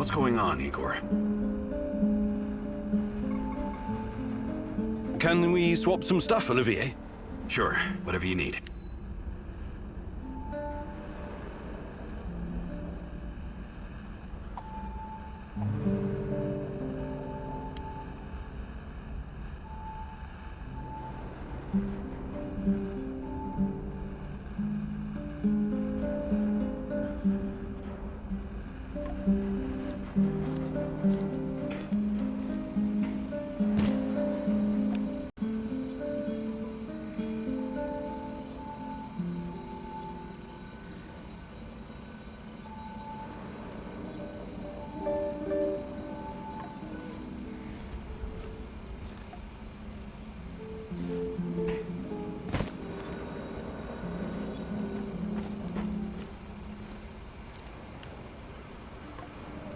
What's going on, Igor? Can we swap some stuff, Olivier? Sure, whatever you need.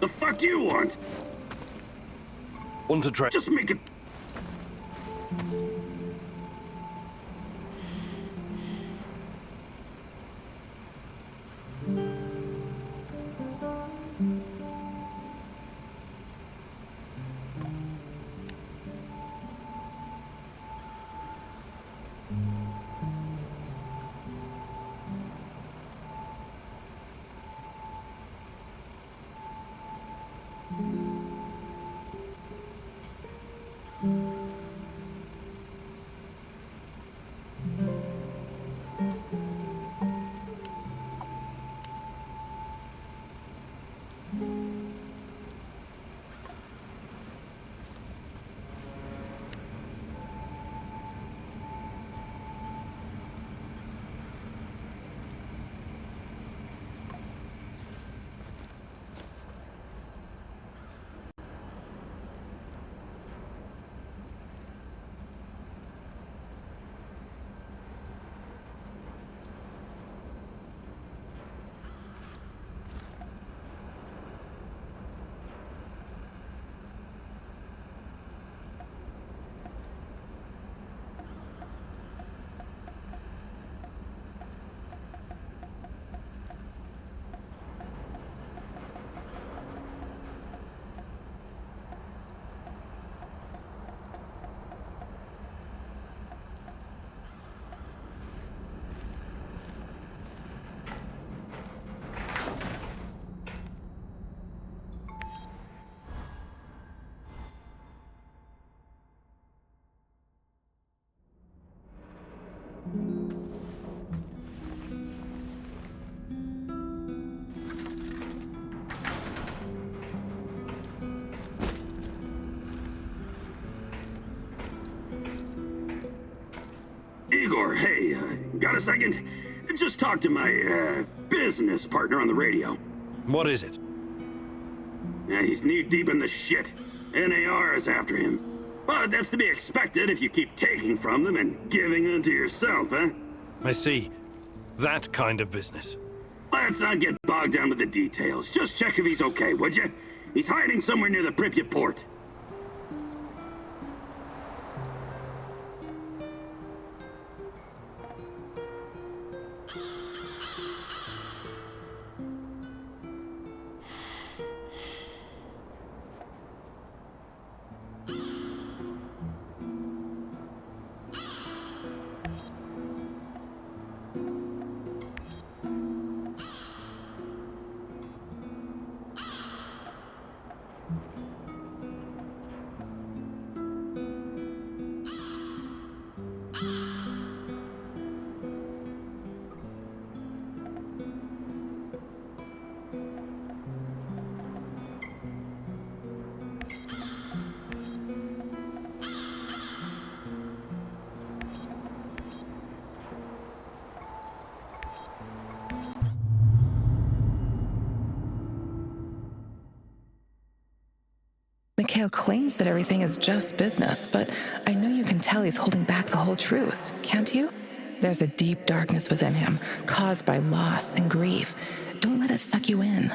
The fuck you want? Want to try? Just make it... Igor, hey, got a second? Just talk to my, business partner on the radio. What is it? He's knee-deep in the shit. NAR is after him. But that's to be expected if you keep taking from them and giving unto yourself, huh? I see. That kind of business. Let's not get bogged down with the details. Just check if he's okay, would you? He's hiding somewhere near the Pripyat port. Mikhail claims that everything is just business, but I know you can tell he's holding back the whole truth, can't you? There's a deep darkness within him, caused by loss and grief. Don't let it suck you in.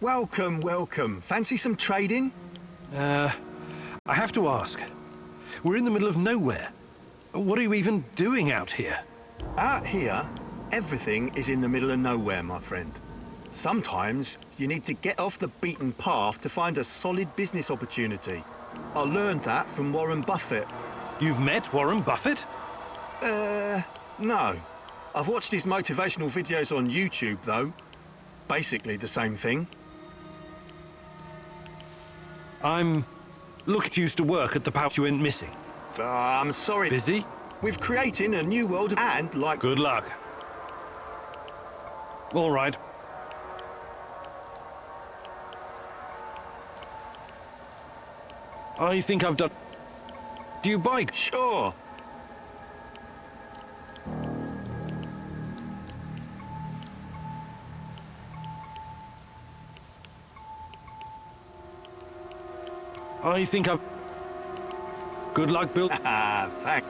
Welcome, welcome. Fancy some trading? I have to ask. We're in the middle of nowhere. What are you even doing out here? Out here, everything is in the middle of nowhere, my friend. Sometimes you need to get off the beaten path to find a solid business opportunity. I learned that from Warren Buffett. You've met Warren Buffett? No. I've watched his motivational videos on YouTube, though. Basically the same thing. Look, used to work at the pouch you went missing. I'm sorry. Busy? With creating a new world and, like... Good luck. All right. I think I've done... Do you buy... Sure. I think I've... Good luck, Bill. Thanks.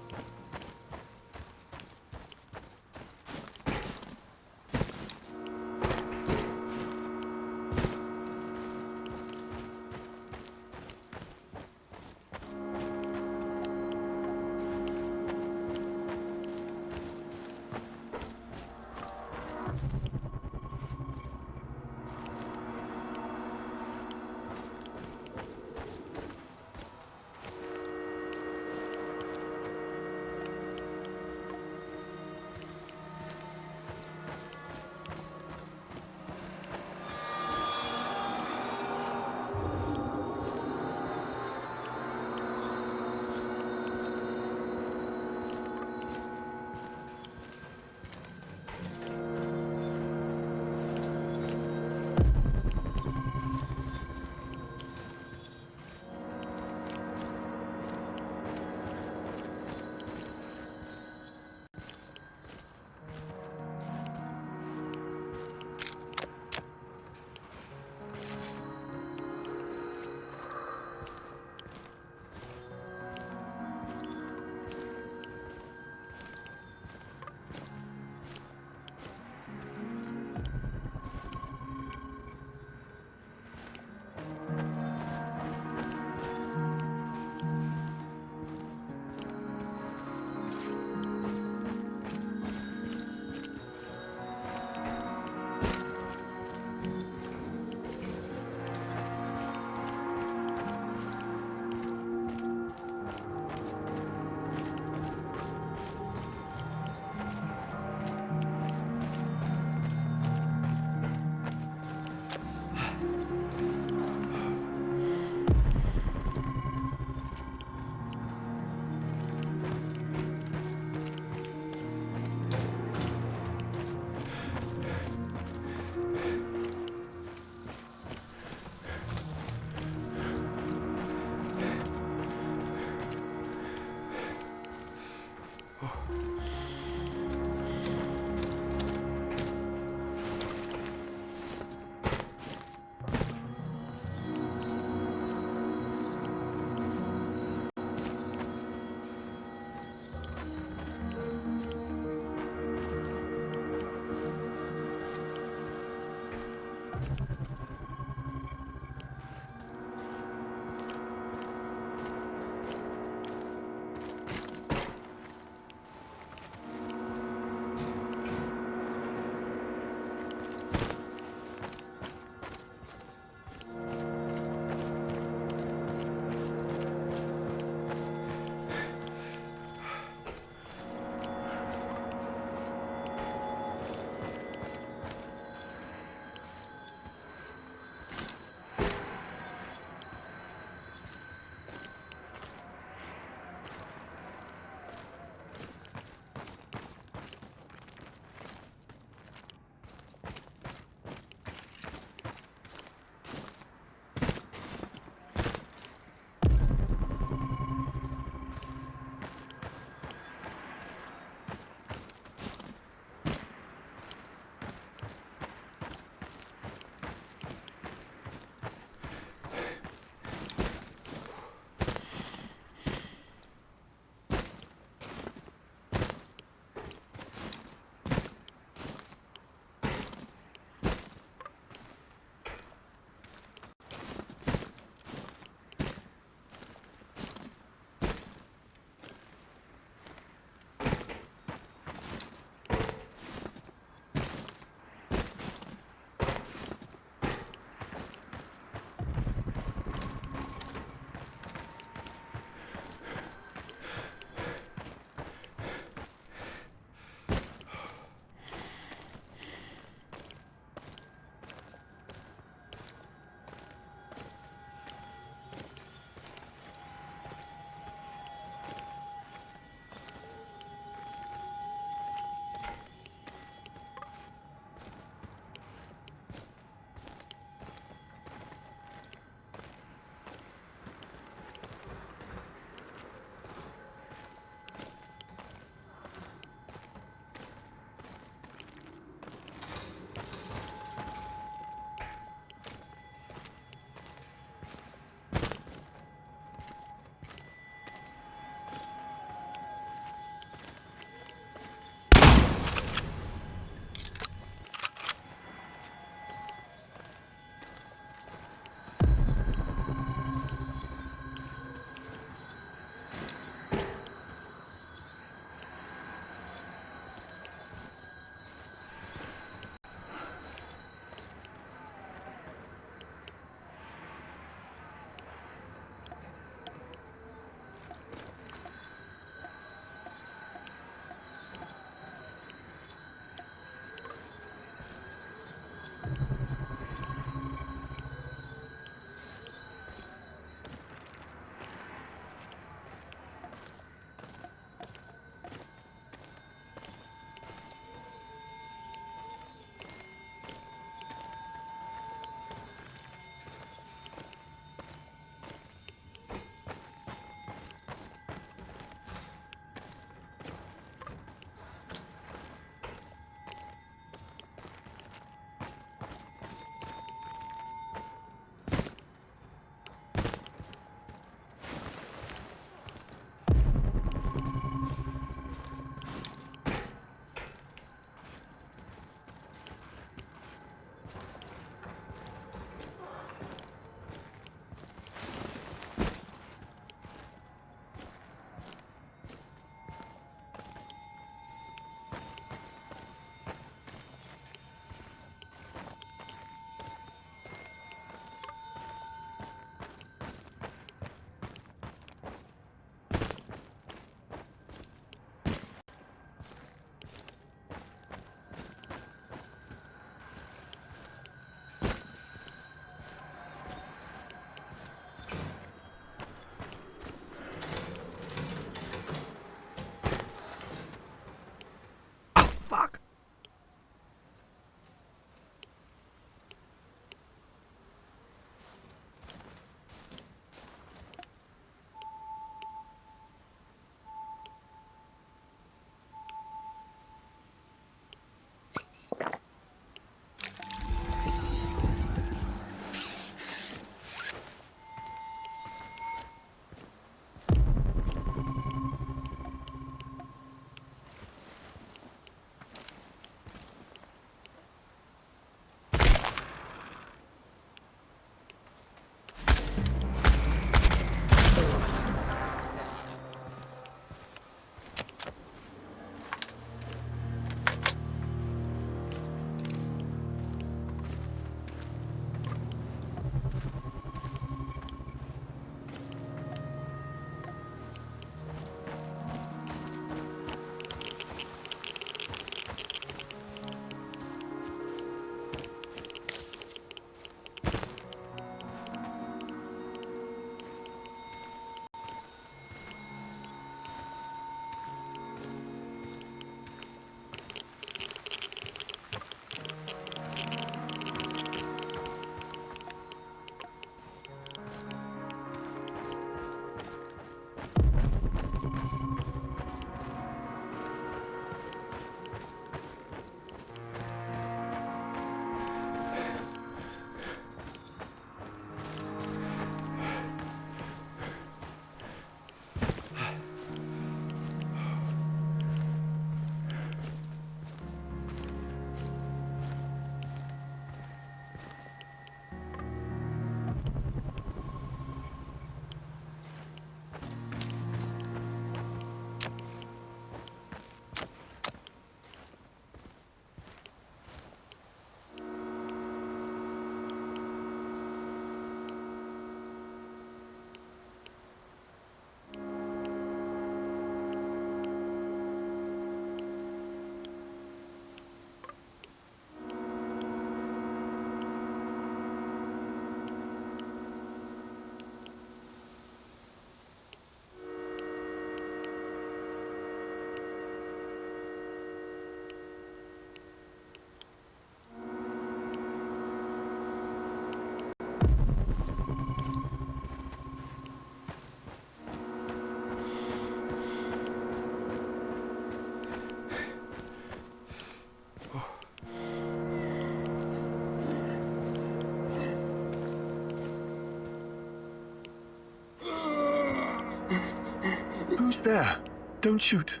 almost there. Don't shoot.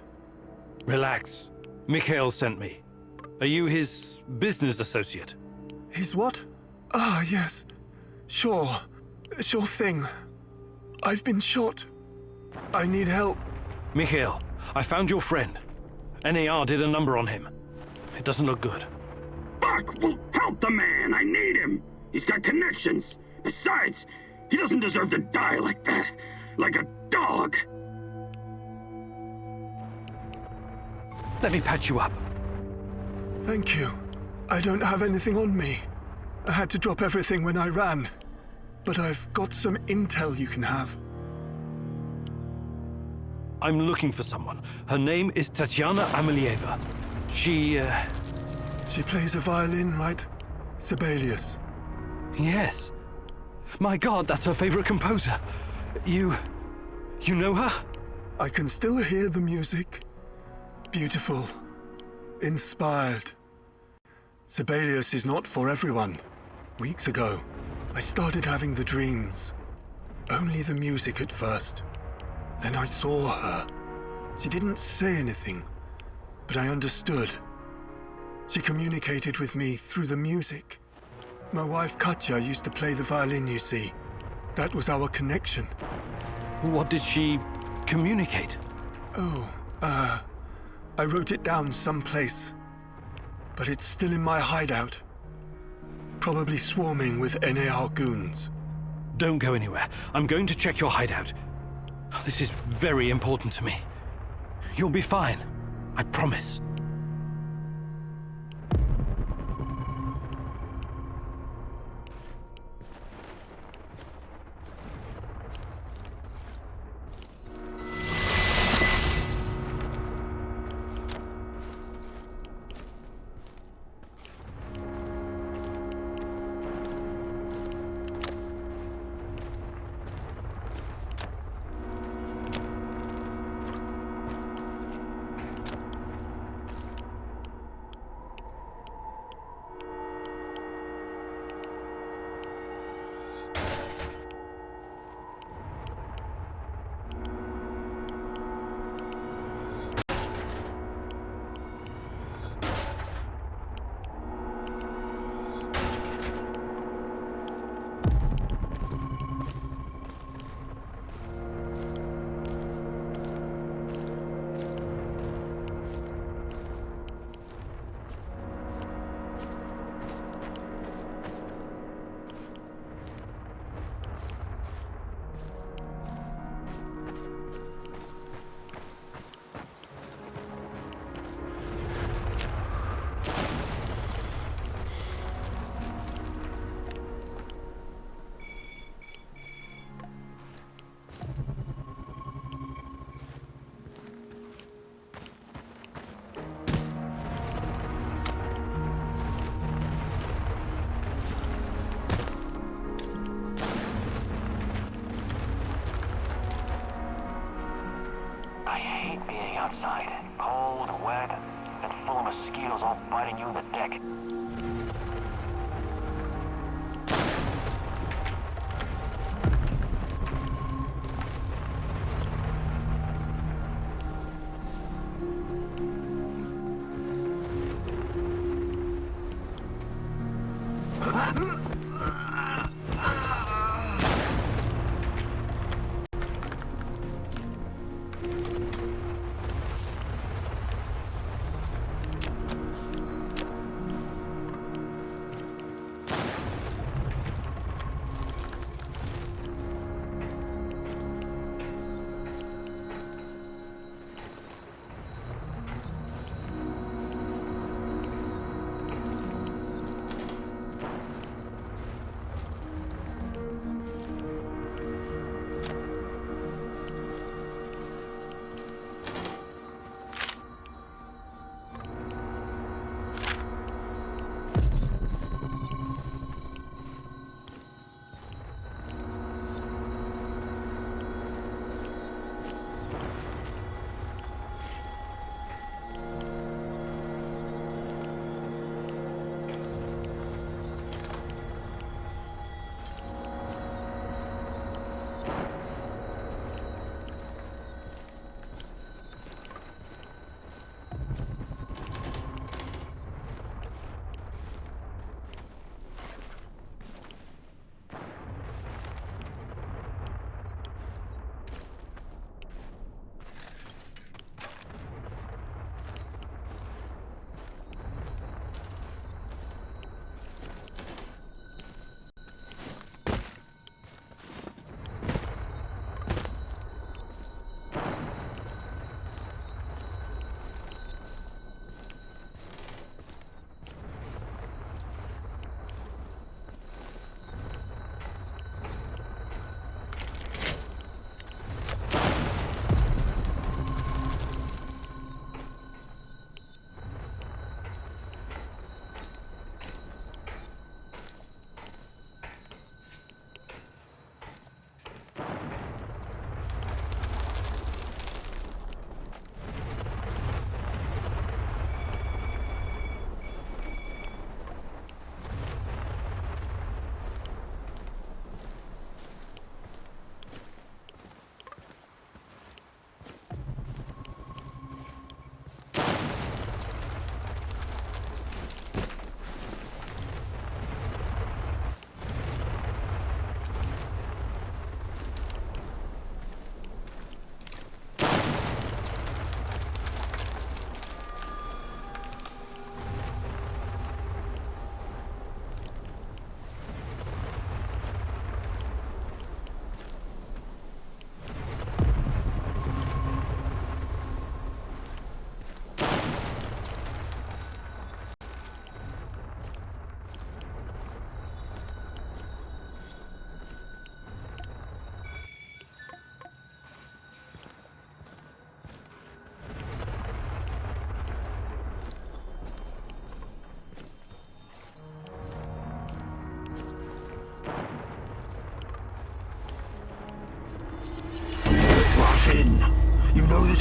Relax. Mikhail sent me. Are you his business associate? His what? Ah, yes. Sure. Sure thing. I've been shot. I need help. Mikhail, I found your friend. NAR did a number on him. It doesn't look good. Fuck! Well, help the man! I need him! He's got connections! Besides, he doesn't deserve to die like that! Like a dog! Let me patch you up. Thank you. I don't have anything on me. I had to drop everything when I ran. But I've got some intel you can have. I'm looking for someone. Her name is Tatiana Amelieva. She plays a violin, right? Sibelius. Yes. My God, that's her favorite composer. You know her? I can still hear the music. Beautiful. Inspired. Sibelius is not for everyone. Weeks ago, I started having the dreams. Only the music at first. Then I saw her. She didn't say anything, but I understood. She communicated with me through the music. My wife Katya used to play the violin, you see. That was our connection. What did she communicate? Oh, I wrote it down someplace. But it's still in my hideout. Probably swarming with NAR goons. Don't go anywhere. I'm going to check your hideout. This is very important to me. You'll be fine. I promise. outside. Cold, wet, and full of mosquitoes all biting you in the deck.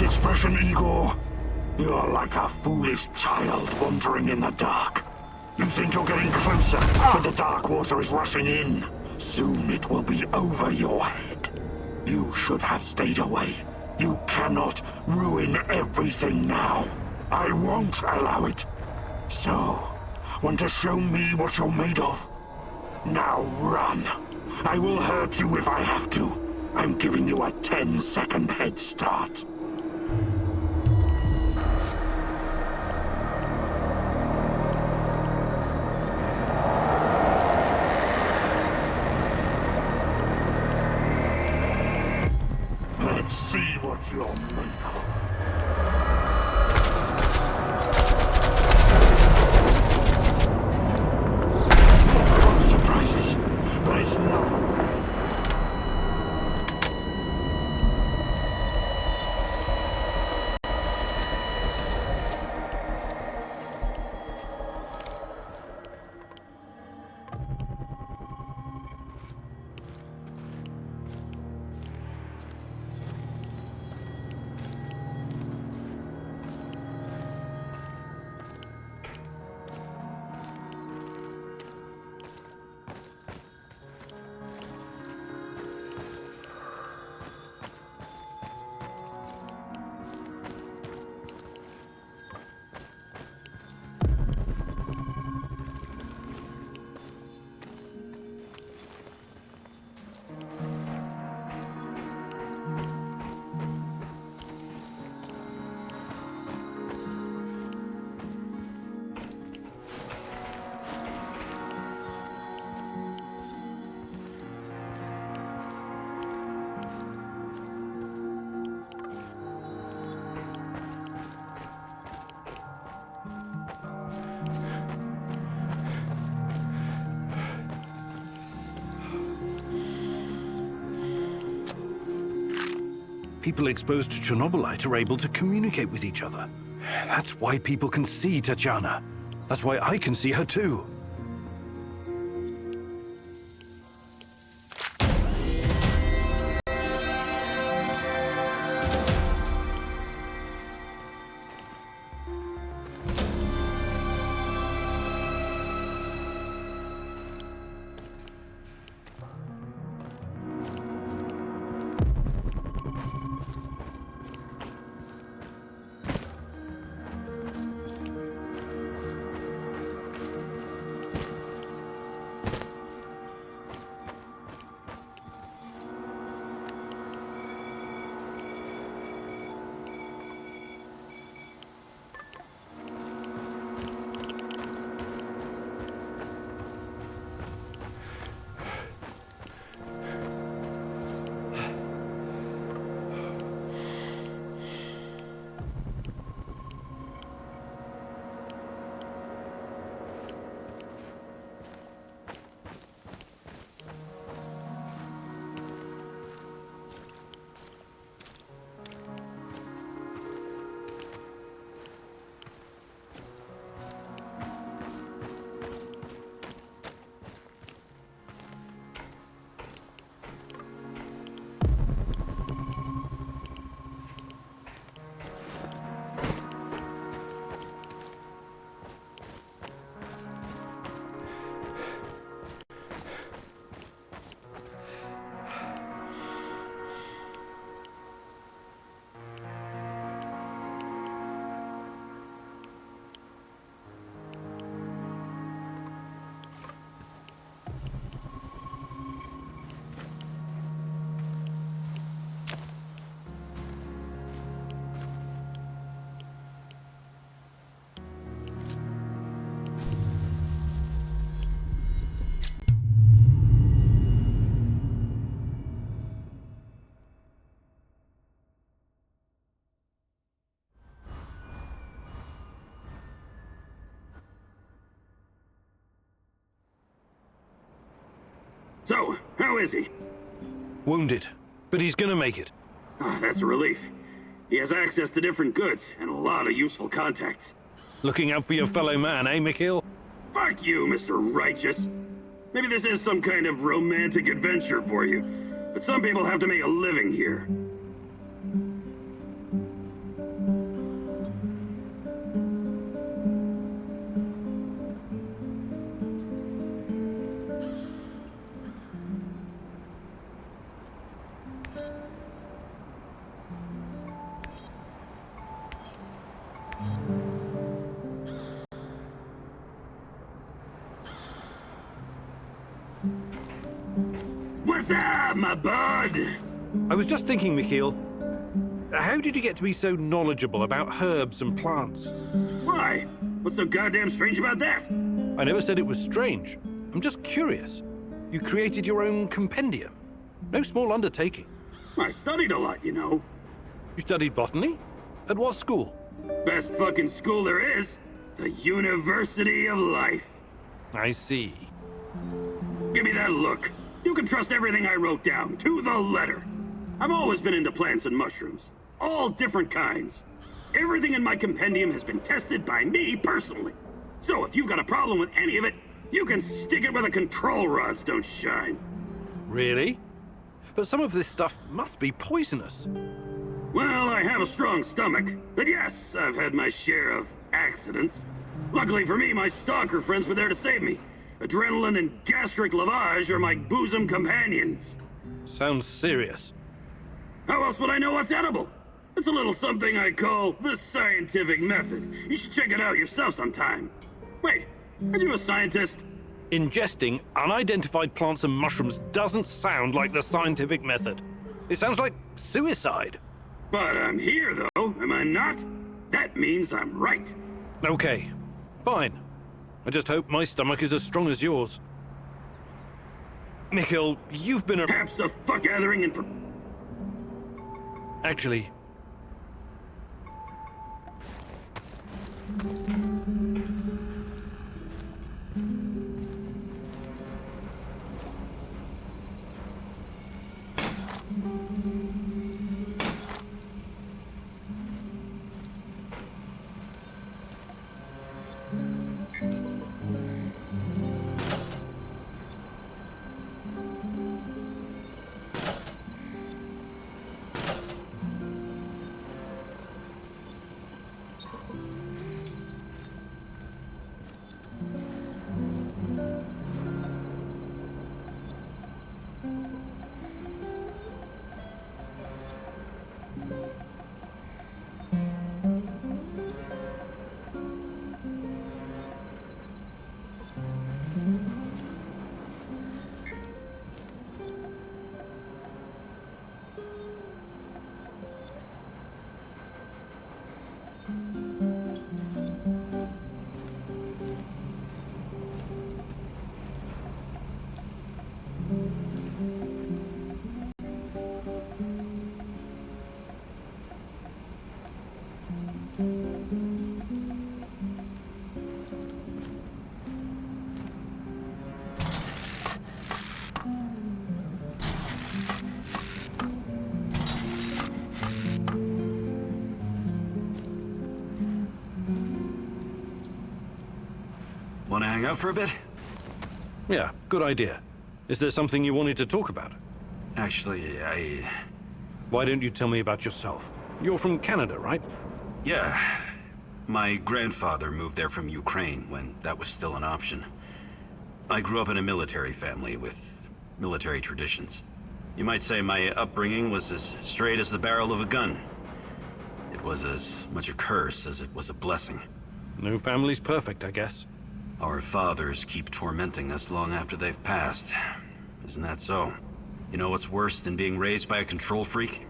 this expression, Igor? You're like a foolish child wandering in the dark. You think you're getting closer, but the dark water is rushing in. Soon it will be over your head. You should have stayed away. You cannot ruin everything now. I won't allow it. So, want to show me what you're made of? Now run. I will hurt you if I have to. I'm giving you a 10-second head start. Let's see what you're made of. Surprises, but it's not. People exposed to Chernobylite are able to communicate with each other. That's why people can see Tatiana. That's why I can see her too. So, how is he? Wounded, but he's gonna make it. Oh, that's a relief. He has access to different goods and a lot of useful contacts. Looking out for your fellow man, eh, Mikhail? Fuck you, Mr. Righteous. Maybe this is some kind of romantic adventure for you, but some people have to make a living here. What's up, my bud? I was just thinking, Mikhail, how did you get to be so knowledgeable about herbs and plants? Why? What's so goddamn strange about that? I never said it was strange. I'm just curious. You created your own compendium. No small undertaking. I studied a lot, you know. You studied botany? At what school? Best fucking school there is. The University of Life. I see. Give me that look. You can trust everything I wrote down, to the letter. I've always been into plants and mushrooms. All different kinds. Everything in my compendium has been tested by me personally. So if you've got a problem with any of it, you can stick it where the control rods don't shine. Really? But some of this stuff must be poisonous. Well, I have a strong stomach. But yes, I've had my share of accidents. Luckily for me, my stalker friends were there to save me. Adrenaline and gastric lavage are my bosom companions. Sounds serious. How else would I know what's edible? It's a little something I call the scientific method. You should check it out yourself sometime. Wait, aren't you a scientist? Ingesting unidentified plants and mushrooms doesn't sound like the scientific method. It sounds like suicide. But I'm here, though, am I not? That means I'm right. Okay, fine. I just hope my stomach is as strong as yours. Mikhail, you've been a... Perhaps a fuck gathering and... Actually... Want to hang out for a bit? Yeah, good idea. Is there something you wanted to talk about? Actually, Why don't you tell me about yourself? You're from Canada, right? Yeah. My grandfather moved there from Ukraine when that was still an option. I grew up in a military family with military traditions. You might say my upbringing was as straight as the barrel of a gun. It was as much a curse as it was a blessing. No family's perfect, I guess. Our fathers keep tormenting us long after they've passed. Isn't that so? You know what's worse than being raised by a control freak?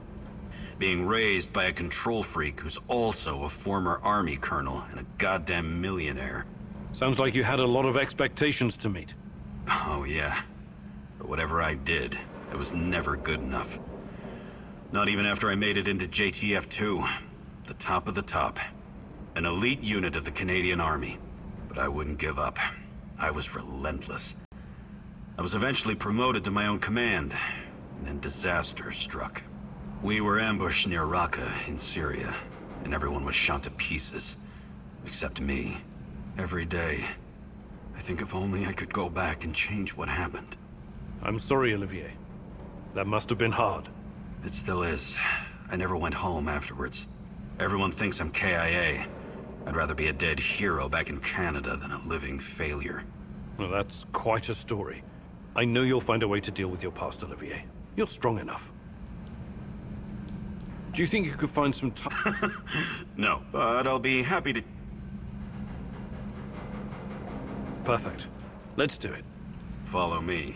Being raised by a control freak who's also a former army colonel and a goddamn millionaire. Sounds like you had a lot of expectations to meet. Oh yeah. But whatever I did, it was never good enough. Not even after I made it into JTF-2. The top of the top. An elite unit of the Canadian Army. But I wouldn't give up. I was relentless. I was eventually promoted to my own command, and then disaster struck. We were ambushed near Raqqa in Syria, and everyone was shot to pieces. Except me. Every day. I think if only I could go back and change what happened. I'm sorry, Olivier. That must have been hard. It still is. I never went home afterwards. Everyone thinks I'm KIA. I'd rather be a dead hero back in Canada than a living failure. Well, that's quite a story. I know you'll find a way to deal with your past, Olivier. You're strong enough. Do you think you could find some time? No, but I'll be happy to... Perfect. Let's do it. Follow me.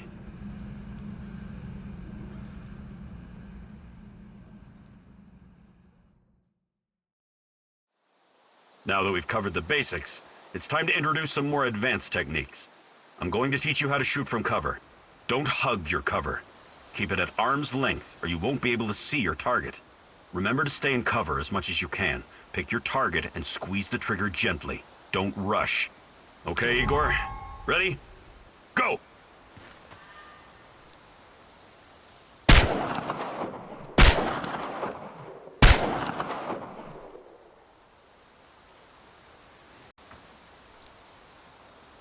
Now that we've covered the basics, it's time to introduce some more advanced techniques. I'm going to teach you how to shoot from cover. Don't hug your cover. Keep it at arm's length, or you won't be able to see your target. Remember to stay in cover as much as you can. Pick your target and squeeze the trigger gently. Don't rush. Okay, Igor? Ready? Go!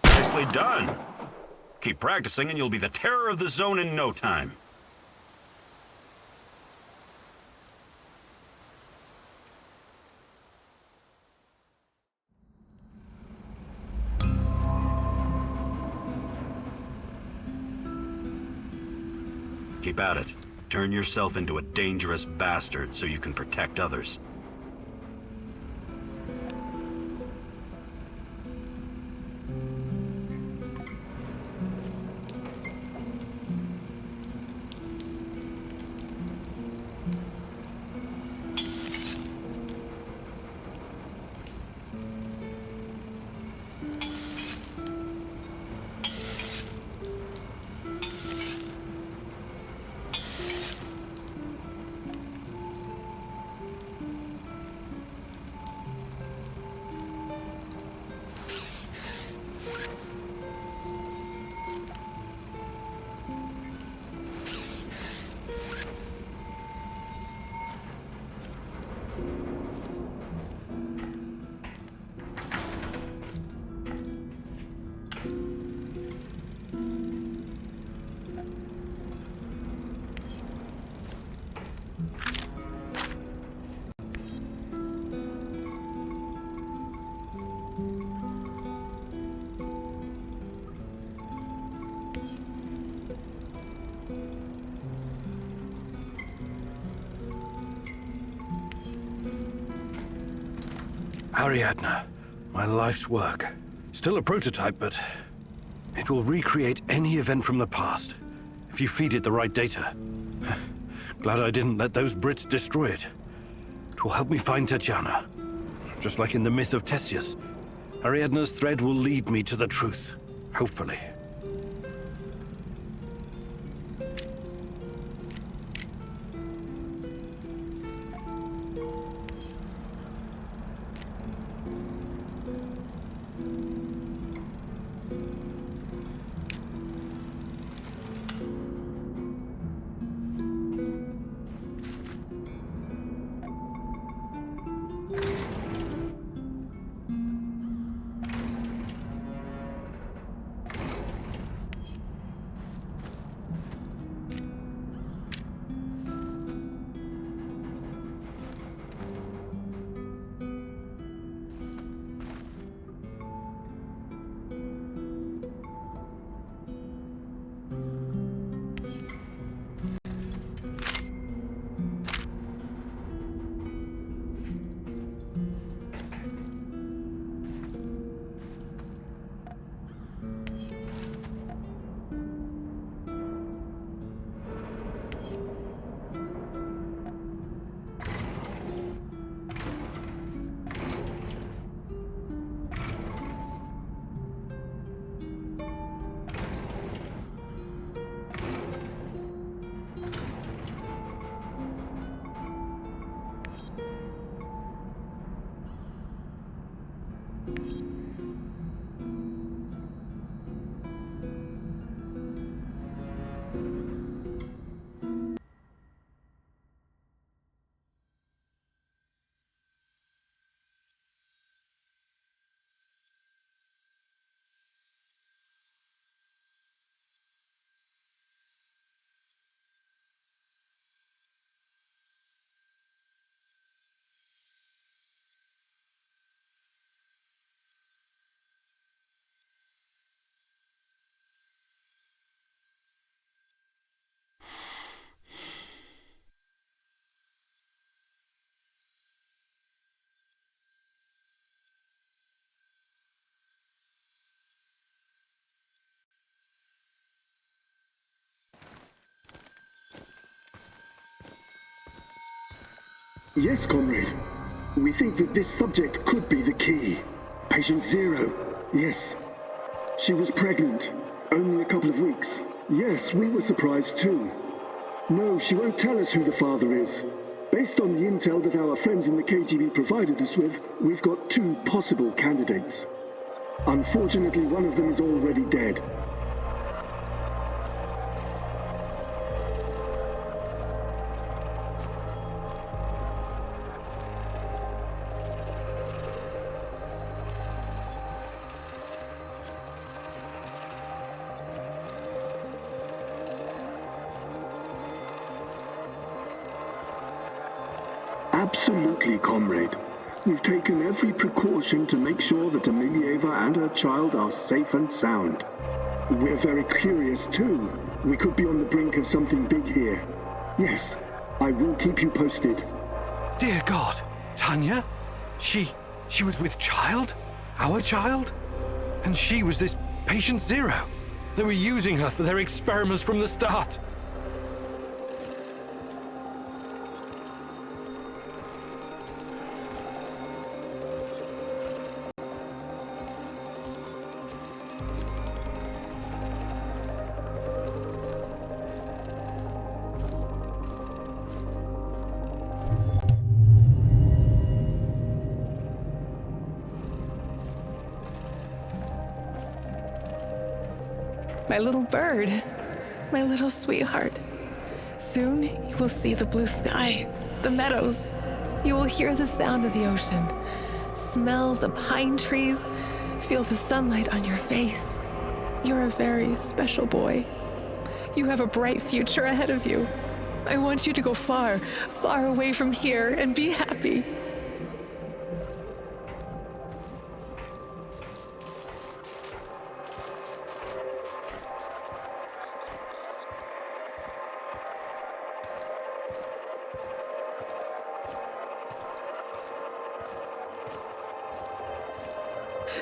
Nicely done! Keep practicing and you'll be the terror of the zone in no time. Keep at it. Turn yourself into a dangerous bastard so you can protect others. Ariadne, my life's work. Still a prototype, but it will recreate any event from the past, if you feed it the right data. Glad I didn't let those Brits destroy it. It will help me find Tatiana. Just like in the myth of Theseus, Ariadne's thread will lead me to the truth, hopefully. Yes, comrade. We think that this subject could be the key. Patient Zero. Yes. She was pregnant. Only a couple of weeks. Yes, we were surprised too. No, she won't tell us who the father is. Based on the intel that our friends in the KGB provided us with, we've got 2 possible candidates. Unfortunately, one of them is already dead. Absolutely, comrade. We've taken every precaution to make sure that Emilieva and her child are safe and sound. We're very curious too. We could be on the brink of something big here. Yes, I will keep you posted. Dear God, Tanya? She was with child? Our child? And she was this patient Zero. They were using her for their experiments from the start. My little bird, my little sweetheart. Soon you will see the blue sky, the meadows. You will hear the sound of the ocean, smell the pine trees, feel the sunlight on your face. You're a very special boy. You have a bright future ahead of you. I want you to go far, far away from here and be happy.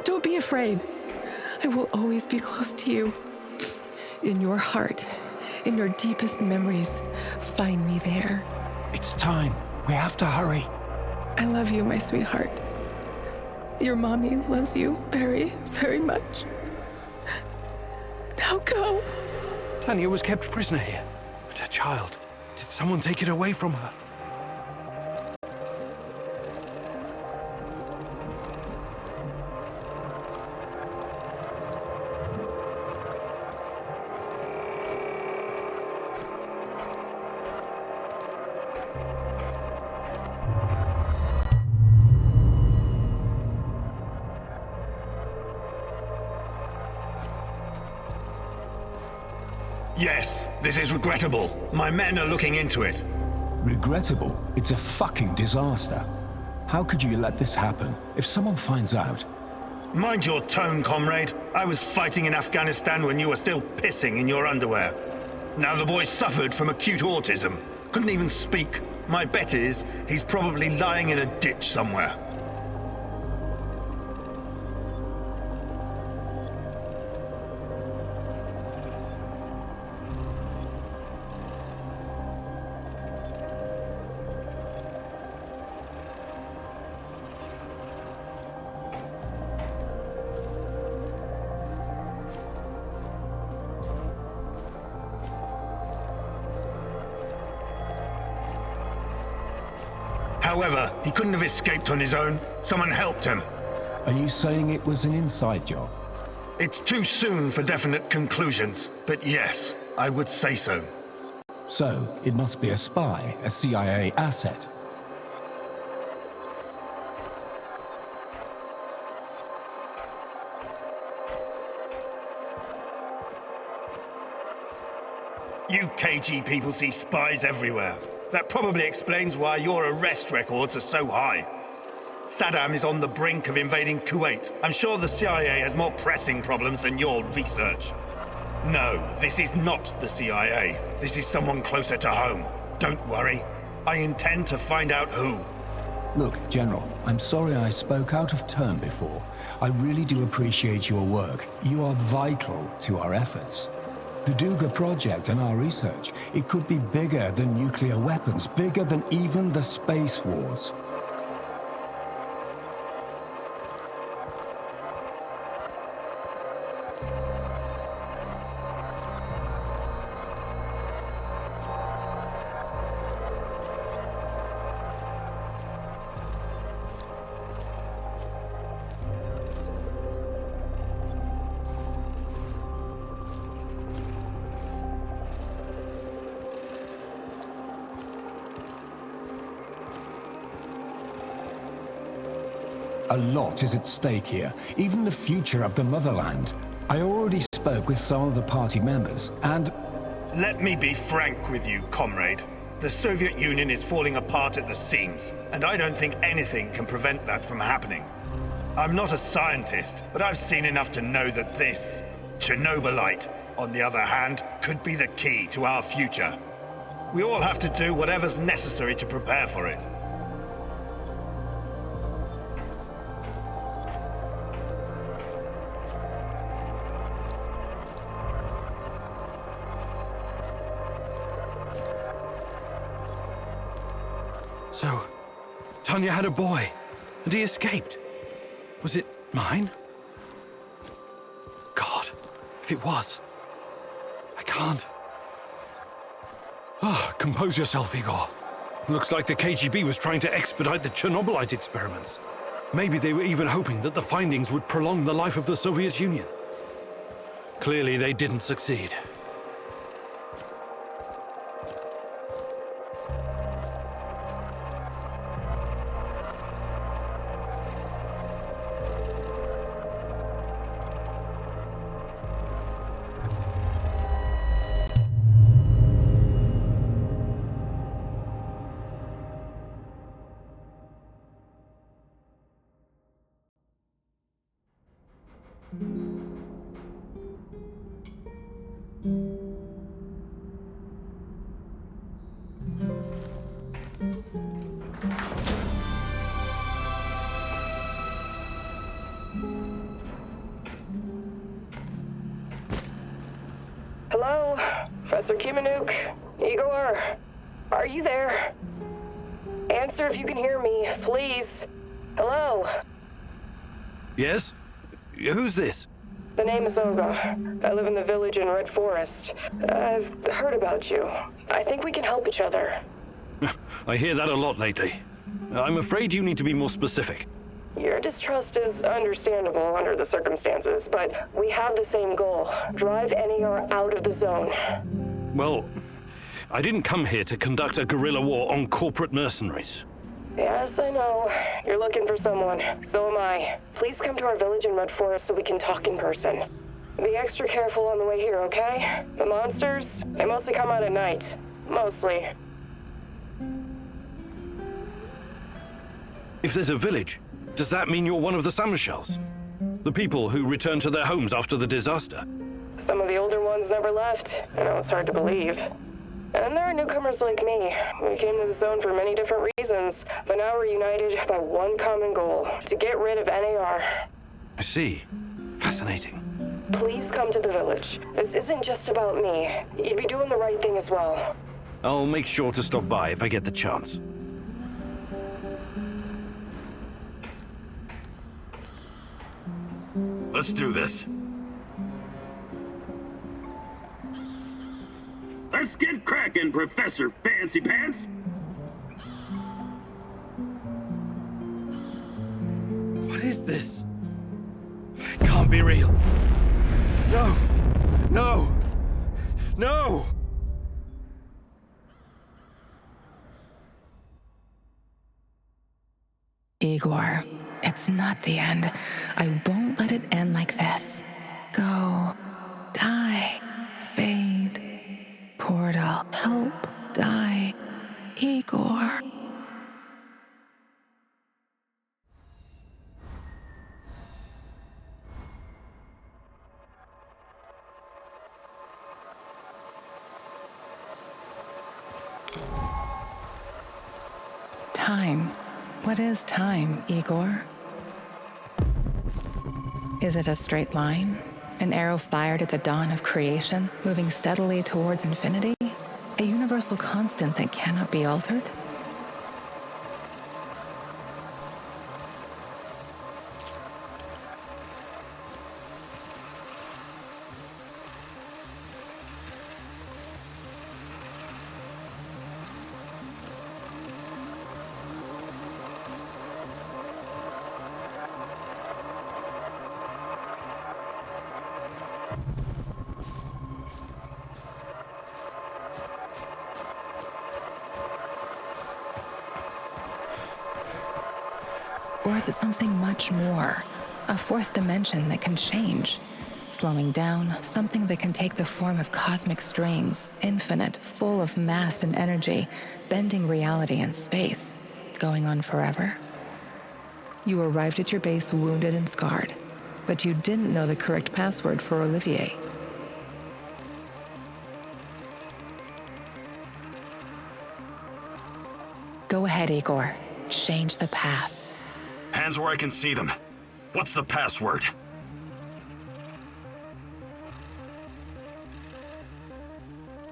Don't be afraid. I will always be close to you. In your heart, in your deepest memories, find me there. It's time. We have to hurry. I love you, my sweetheart. Your mommy loves you very, very much. Now go. Tanya was kept prisoner here. But her child, did someone take it away from her? Yes, this is regrettable. My men are looking into it. Regrettable? It's a fucking disaster. How could you let this happen? If someone finds out... Mind your tone, comrade. I was fighting in Afghanistan when you were still pissing in your underwear. Now the boy suffered from acute autism. Couldn't even speak. My bet is he's probably lying in a ditch somewhere. However, he couldn't have escaped on his own. Someone helped him. Are you saying it was an inside job? It's too soon for definite conclusions, but yes, I would say so. So, it must be a spy, a CIA asset. You KG people see spies everywhere. That probably explains why your arrest records are so high. Saddam is on the brink of invading Kuwait. I'm sure the CIA has more pressing problems than your research. No, this is not the CIA. This is someone closer to home. Don't worry. I intend to find out who. Look, General, I'm sorry I spoke out of turn before. I really do appreciate your work. You are vital to our efforts. The Duga project and our research, it could be bigger than nuclear weapons, bigger than even the space wars. A lot is at stake here, even the future of the motherland. I already spoke with some of the party members, and... Let me be frank with you, comrade. The Soviet Union is falling apart at the seams, and I don't think anything can prevent that from happening. I'm not a scientist, but I've seen enough to know that this, Chernobylite, on the other hand, could be the key to our future. We all have to do whatever's necessary to prepare for it. So, Tanya had a boy, and he escaped. Was it mine? God, if it was, I can't. Compose yourself, Igor. Looks like the KGB was trying to expedite the Chernobylite experiments. Maybe they were even hoping that the findings would prolong the life of the Soviet Union. Clearly, they didn't succeed. Hello? Professor Khymynuk? Igor? Are you there? Answer if you can hear me, please. Hello? Yes? Who's this? The name is Olga. I live in the village in Red Forest. I've heard about you. I think we can help each other. I hear that a lot lately. I'm afraid you need to be more specific. Your distrust is understandable under the circumstances, but we have the same goal. Drive NER out of the zone. Well, I didn't come here to conduct a guerrilla war on corporate mercenaries. Yes, I know. You're looking for someone. So am I. Please come to our village in Red Forest so we can talk in person. Be extra careful on the way here, okay? The monsters, they mostly come out at night. Mostly. If there's a village, does that mean you're one of the Samushels? The people who returned to their homes after the disaster? Some of the older ones never left. I know it's hard to believe. And there are newcomers like me. We came to the zone for many different reasons, but now we're united by one common goal, to get rid of NAR. I see. Fascinating. Please come to the village. This isn't just about me. You'd be doing the right thing as well. I'll make sure to stop by if I get the chance. Let's do this. Let's get cracking, Professor Fancy Pants! What is this? It can't be real. No! No! No! Igor, it's not the end. I won't let it end like this. Go. Die. Fade. Portal. Help. Die. Igor. Time. What is time, Igor? Is it a straight line? An arrow fired at the dawn of creation, moving steadily towards infinity? A universal constant that cannot be altered? Or is it something much more? A fourth dimension that can change? Slowing down, something that can take the form of cosmic strings, infinite, full of mass and energy, bending reality and space, going on forever? You arrived at your base wounded and scarred, but you didn't know the correct password for Olivier. Go ahead, Igor. Change the past. Hands where I can see them. What's the password?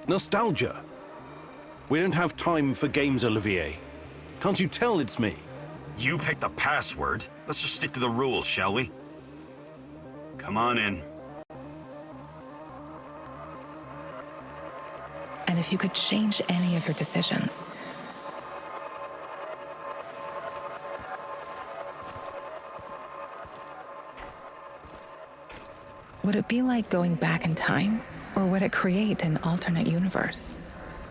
Nostalgia. We don't have time for games, Olivier. Can't you tell it's me? You picked the password. Let's just stick to the rules, shall we? Come on in. And if you could change any of your decisions, would it be like going back in time, or would it create an alternate universe?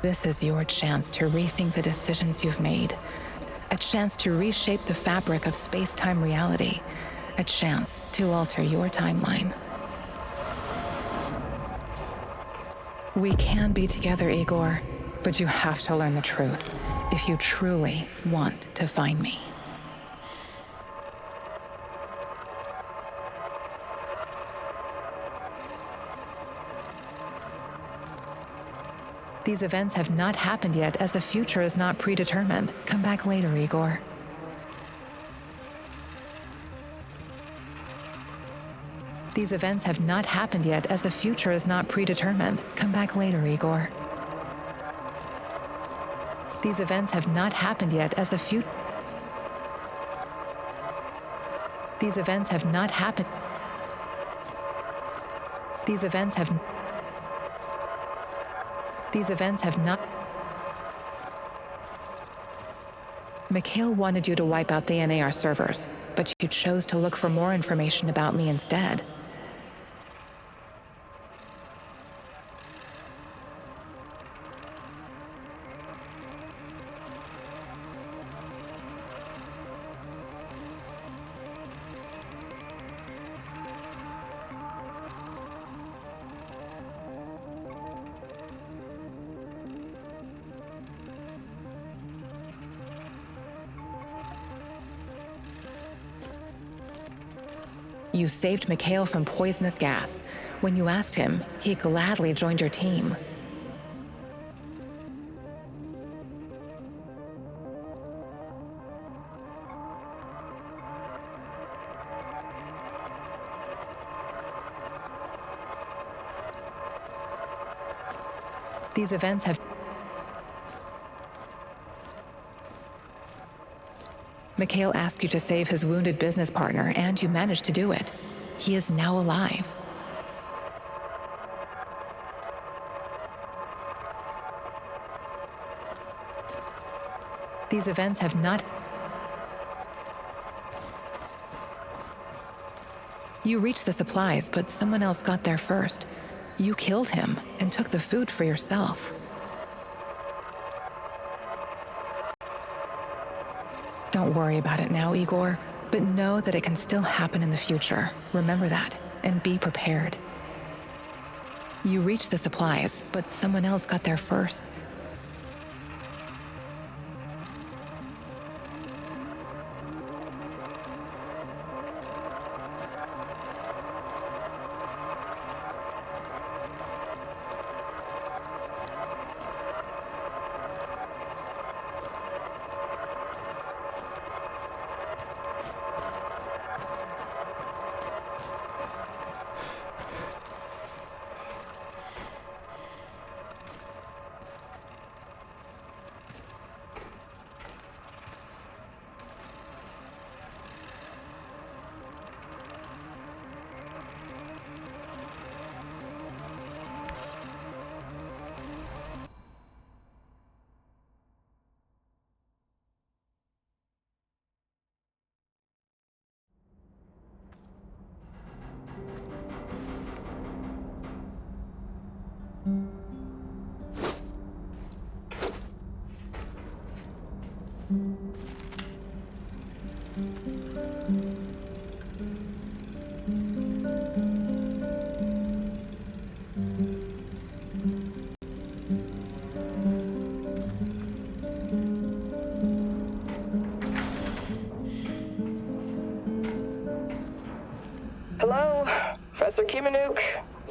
This is your chance to rethink the decisions you've made, a chance to reshape the fabric of space-time reality, a chance to alter your timeline. We can be together, Igor, but you have to learn the truth if you truly want to find me. These events have not happened yet, as the future is not predetermined. Come back later, Igor. These events have not happened yet, as the future is not predetermined. Come back later, Igor. These events have not happened yet, as the future... These events have not happened... These events have... These events have not... Mikhail wanted you to wipe out the NAR servers, but you chose to look for more information about me instead. You saved Mikhail from poisonous gas. When you asked him, he gladly joined your team. These events have... Mikhail asked you to save his wounded business partner, and you managed to do it. He is now alive. These events have not... You reached the supplies, but someone else got there first. You killed him and took the food for yourself. Don't worry about it now, Igor, but know that it can still happen in the future. Remember that, and be prepared. You reached the supplies, but someone else got there first. Hello? Professor Khymynuk?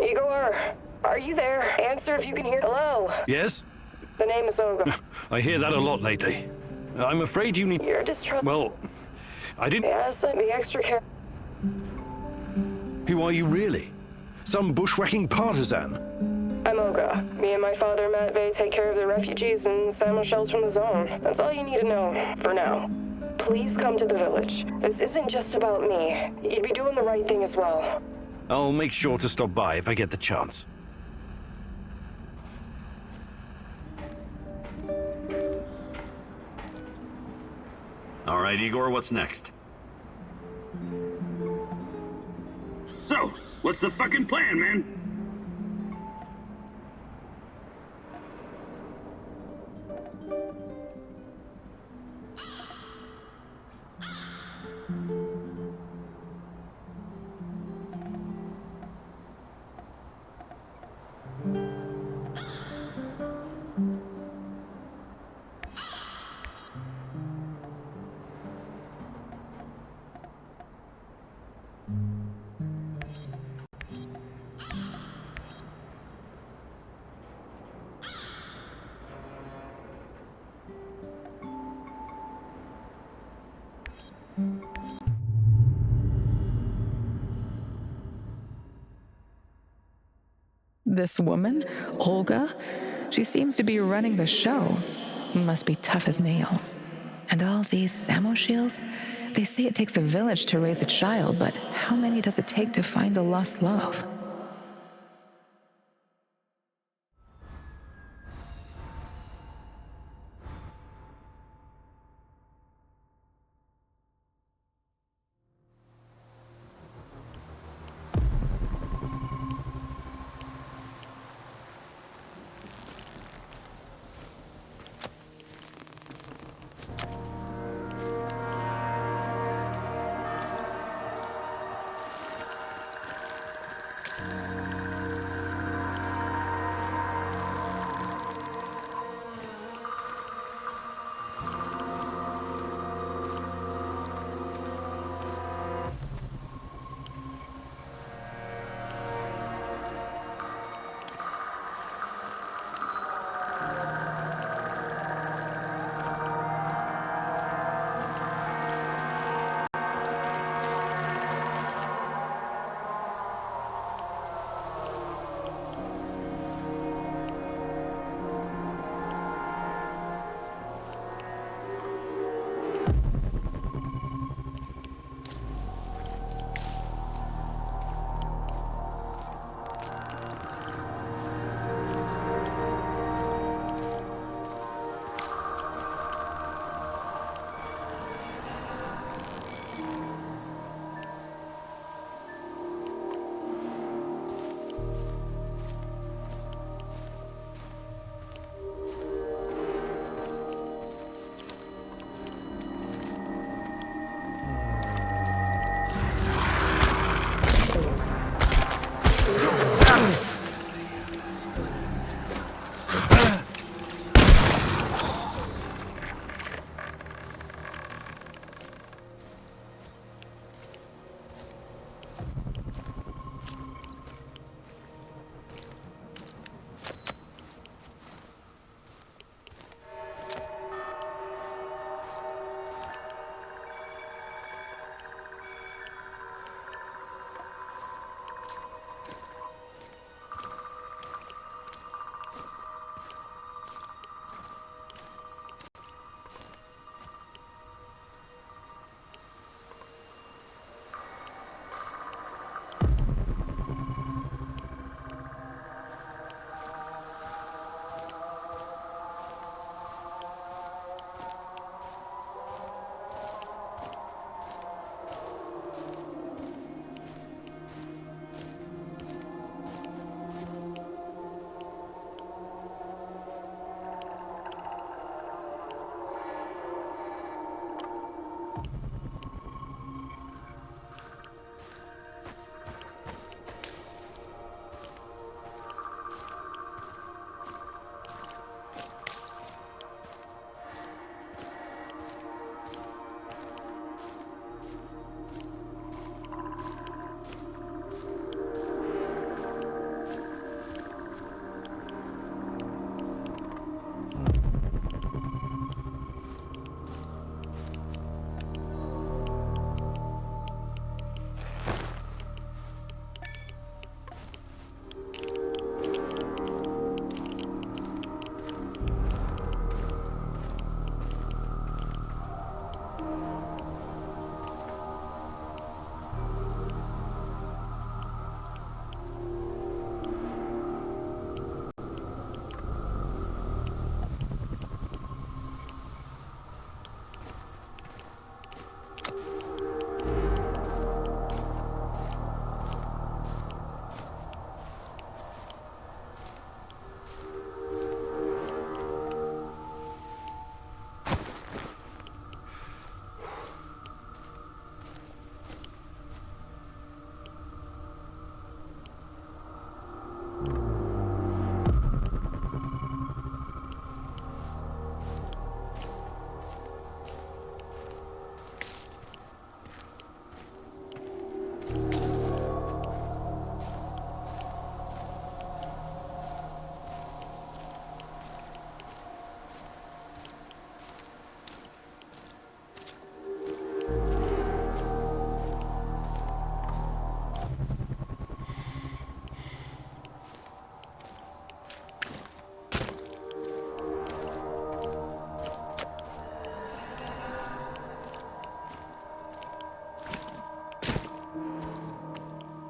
Igor? Are you there? Answer if you can hear. Hello? Yes? The name is Olga. I hear that a lot lately. I'm afraid you need... You're distrust... Well, I didn't... Yes, be extra careful. Who are you really? Some bushwhacking partisan? I'm Olga. Me and my father, Matt Vey, take care of the refugees and salmon shells from the zone. That's all you need to know, for now. Please come to the village. This isn't just about me. You'd be doing the right thing as well. I'll make sure to stop by if I get the chance. All right, Igor, what's next? So, what's the fucking plan, man? This woman, Olga, she seems to be running the show. Must be tough as nails. And all these Samoshiels? They say it takes a village to raise a child, but how many does it take to find a lost love?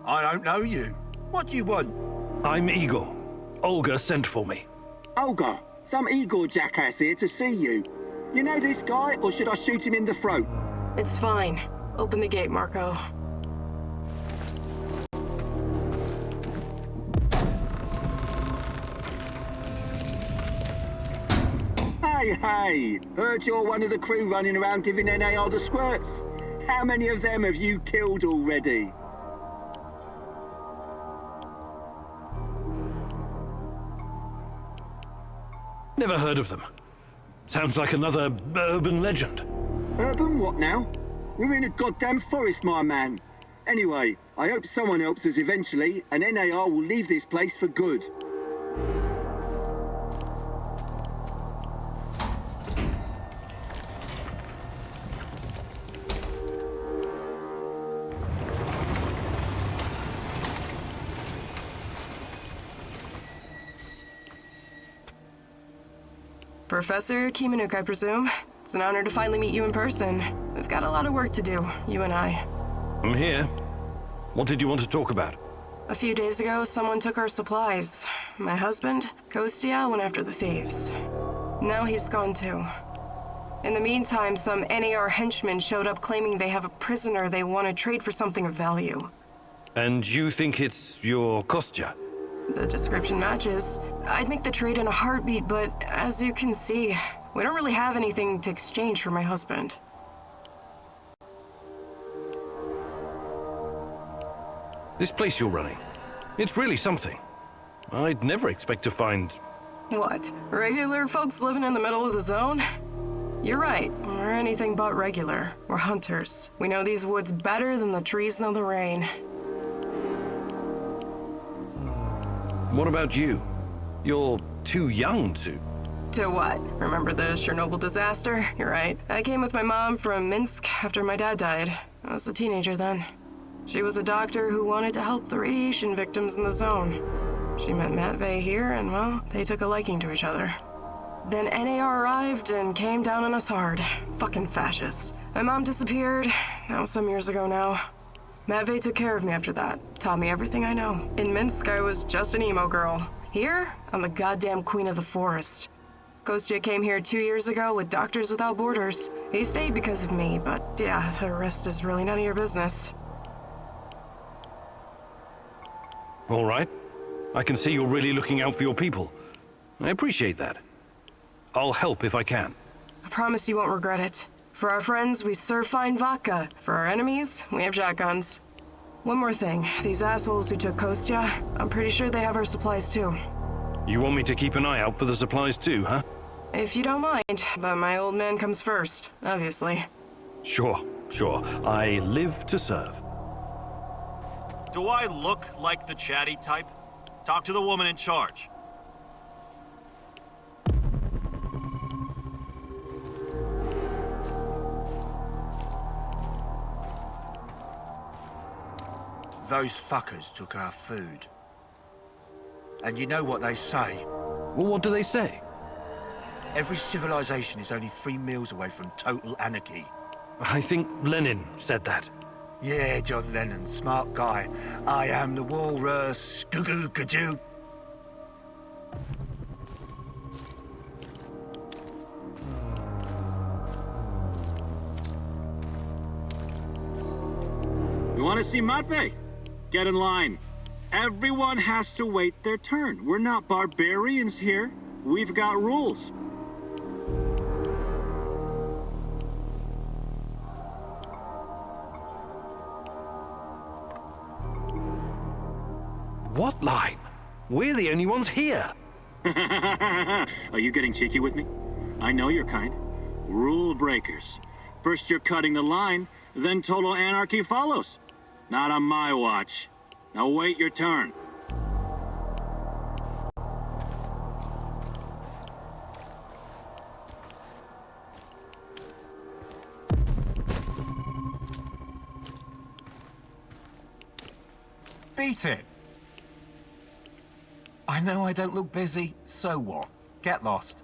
I don't know you. What do you want? I'm Igor. Olga sent for me. Olga, some Igor jackass here to see you. You know this guy, or should I shoot him in the throat? It's fine. Open the gate, Marco. Hey, heard you're one of the crew running around giving NAR the squirts. How many of them have you killed already? Never heard of them. Sounds like another urban legend. Urban what now? We're in a goddamn forest, my man. Anyway, I hope someone helps us eventually, and NAR will leave this place for good. Professor Khymynuk, I presume. It's an honor to finally meet you in person. We've got a lot of work to do, you and I. I'm here. What did you want to talk about? A few days ago, someone took our supplies. My husband, Kostya, went after the thieves. Now he's gone too. In the meantime, some NAR henchmen showed up claiming they have a prisoner they want to trade for something of value. And you think it's your Kostya? The description matches. I'd make the trade in a heartbeat, but as you can see, we don't really have anything to exchange for my husband. This place you're running, it's really something. I'd never expect to find... What? Regular folks living in the middle of the zone? You're right. We're anything but regular. We're hunters. We know these woods better than the trees know the rain. What about you? You're too young to... To what? Remember the Chernobylite disaster? You're right. I came with my mom from Minsk after my dad died. I was a teenager then. She was a doctor who wanted to help the radiation victims in the zone. She met Matvey here, and well, they took a liking to each other. Then NAR arrived and came down on us hard. Fucking fascists. My mom disappeared. That was some years ago now. Matvey took care of me after that. Taught me everything I know. In Minsk, I was just an emo girl. Here, I'm the goddamn queen of the forest. Kostya came here 2 years ago with Doctors Without Borders. He stayed because of me, but yeah, the rest is really none of your business. All right. I can see you're really looking out for your people. I appreciate that. I'll help if I can. I promise you won't regret it. For our friends, we serve fine vodka. For our enemies, we have shotguns. One more thing. These assholes who took Kostya, I'm pretty sure they have our supplies too. You want me to keep an eye out for the supplies too, huh? If you don't mind, but my old man comes first, obviously. Sure. I live to serve. Do I look like the chatty type? Talk to the woman in charge. Those fuckers took our food. And you know what they say? Well, what do they say? Every civilization is only 3 meals away from total anarchy. I think Lenin said that. Yeah, John Lennon, smart guy. I am the walrus, goo-goo-goo-goo. You want to see Matvey? Get in line. Everyone has to wait their turn. We're not barbarians here. We've got rules. What line? We're the only ones here. Are you getting cheeky with me? I know your kind. Rule breakers. First you're cutting the line, then total anarchy follows. Not on my watch. Now wait your turn. Beat it. I know I don't look busy, so what? Get lost.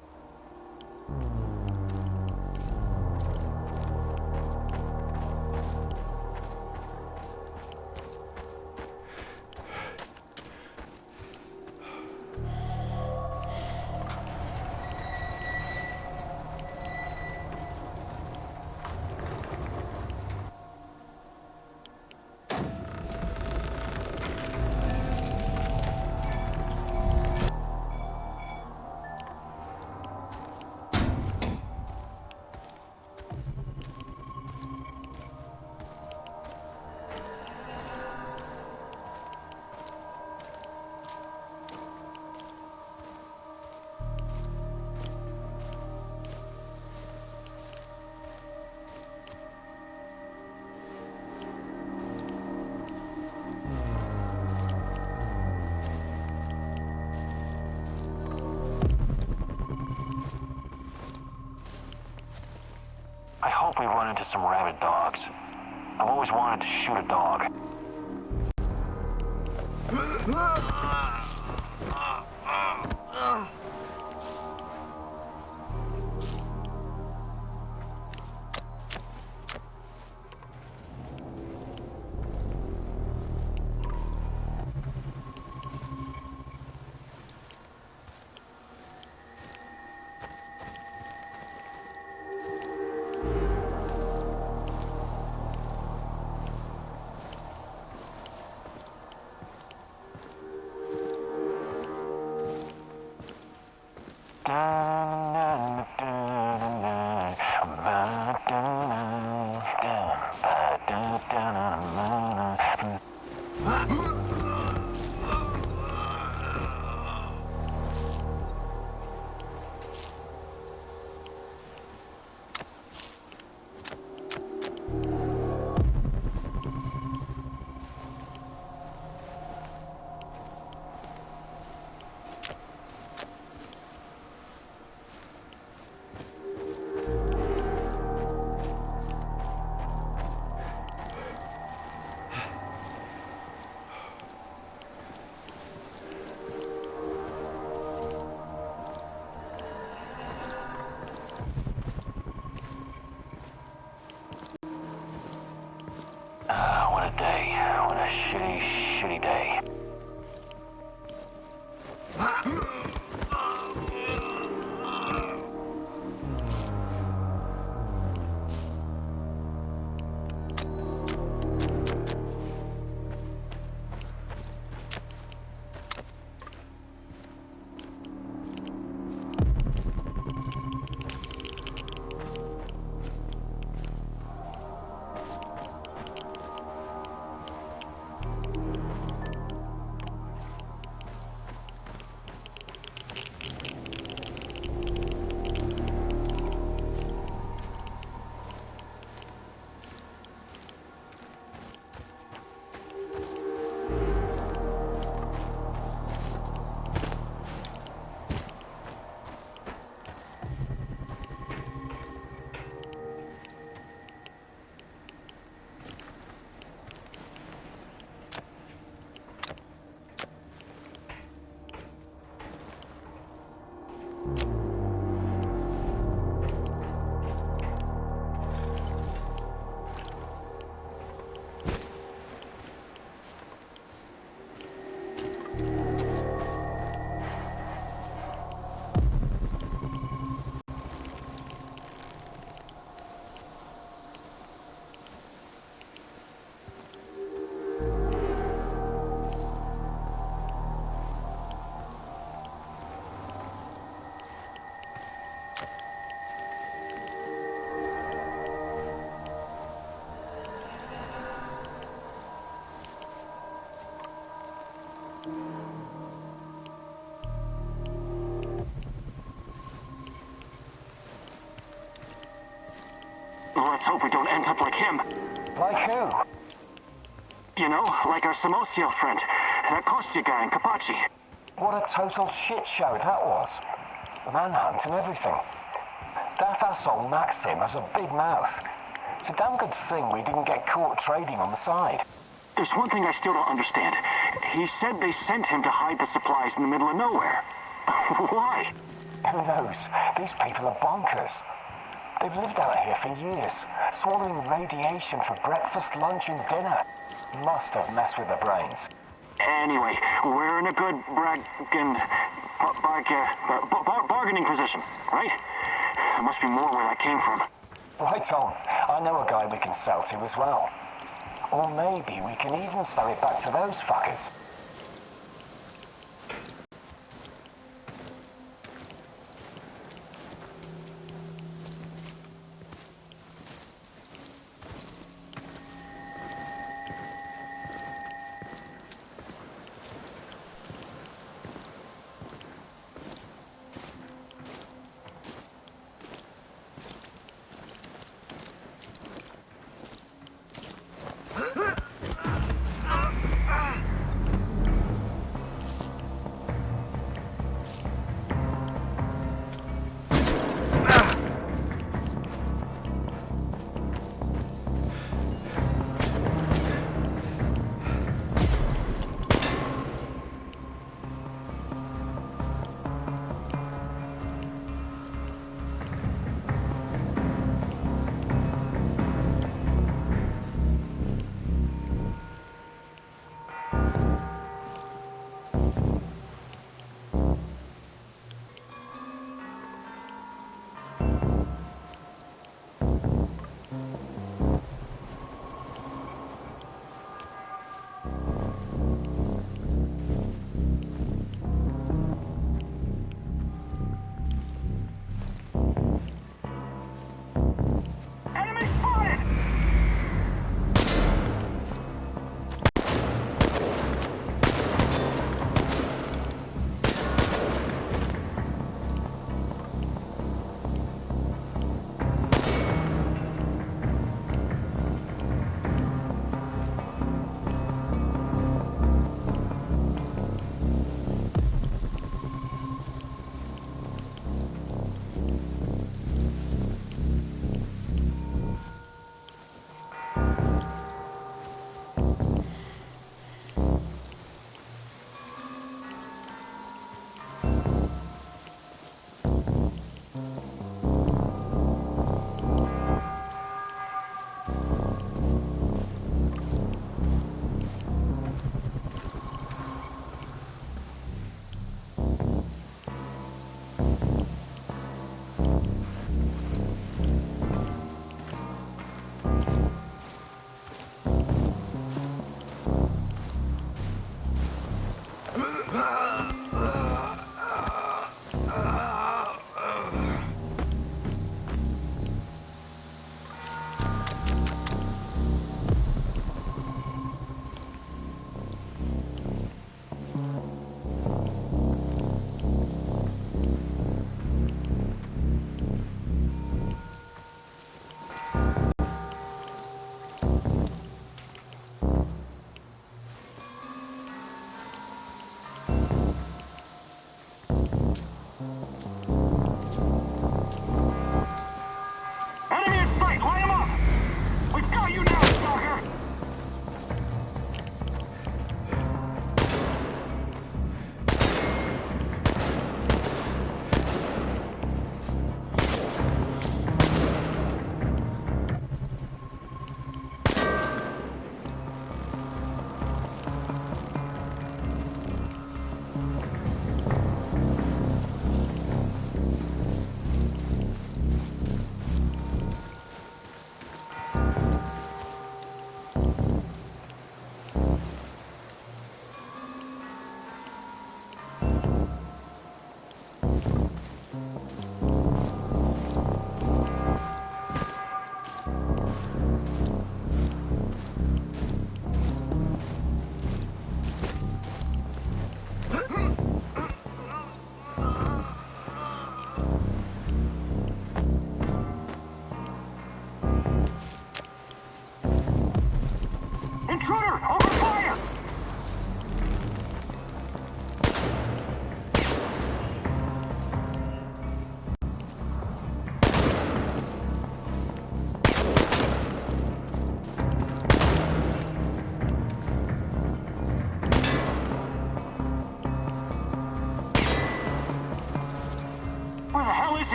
hope we run into some rabid dogs. I've always wanted to shoot a dog. What a day. What a shitty, shitty day. Let's hope we don't end up like him. Like who? You know, like our Samosio friend, that Kostya guy in Kapachi. What a total shit show that was. Manhunt and everything. That asshole Maxim has a big mouth. It's a damn good thing we didn't get caught trading on the side. There's one thing I still don't understand. He said they sent him to hide the supplies in the middle of nowhere. Why? Who knows? These people are bonkers. They've lived out here for years, swallowing radiation for breakfast, lunch, and dinner. Must have messed with their brains. Anyway, we're in a good bargaining position, right? There must be more where that came from. Right on. I know a guy we can sell to as well. Or maybe we can even sell it back to those fuckers.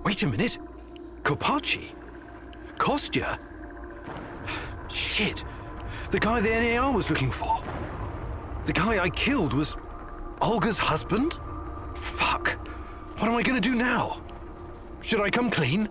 Wait a minute. Kopachi? Kostya? Shit. The guy the NAR was looking for. The guy I killed was Olga's husband? Fuck. What am I gonna do now? Should I come clean?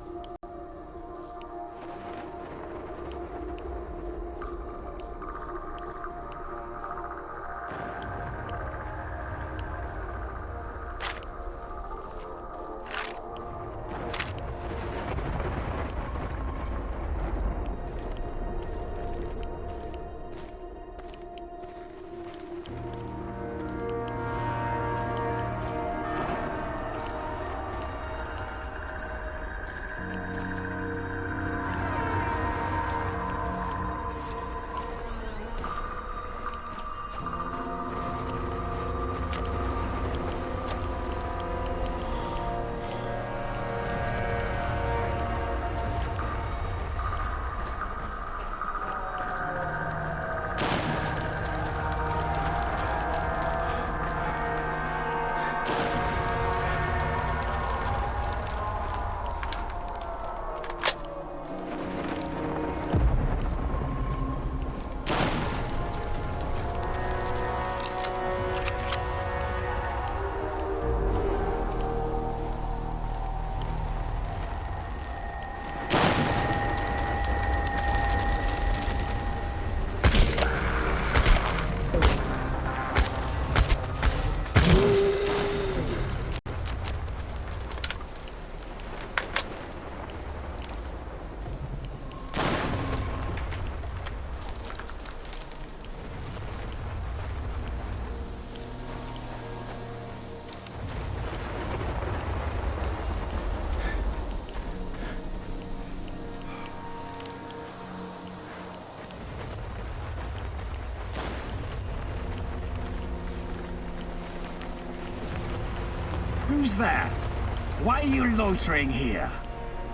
Who's there? Why are you loitering here?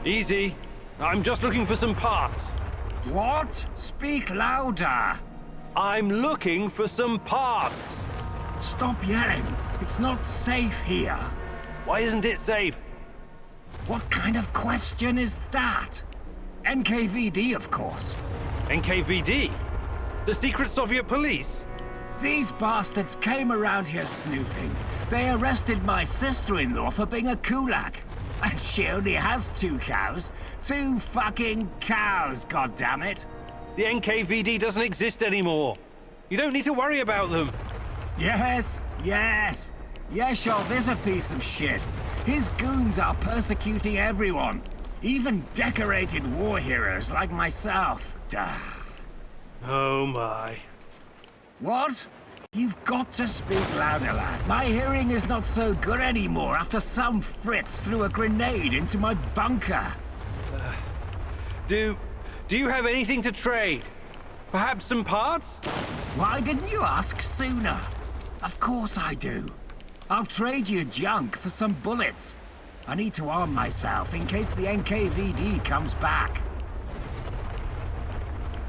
Easy. I'm just looking for some parts. What? Speak louder. I'm looking for some parts. Stop yelling. It's not safe here. Why isn't it safe? What kind of question is that? NKVD, of course. NKVD? The secret Soviet police? These bastards came around here snooping. They arrested my sister-in-law for being a kulak. And she only has 2 cows. 2 fucking cows, goddammit. The NKVD doesn't exist anymore. You don't need to worry about them. Yes, Yeshov's a piece of shit. His goons are persecuting everyone. Even decorated war heroes like myself. Duh. Oh my. What? You've got to speak louder, lad. My hearing is not so good anymore after some Fritz threw a grenade into my bunker. Do you have anything to trade? Perhaps some parts? Why didn't you ask sooner? Of course I do. I'll trade you junk for some bullets. I need to arm myself in case the NKVD comes back.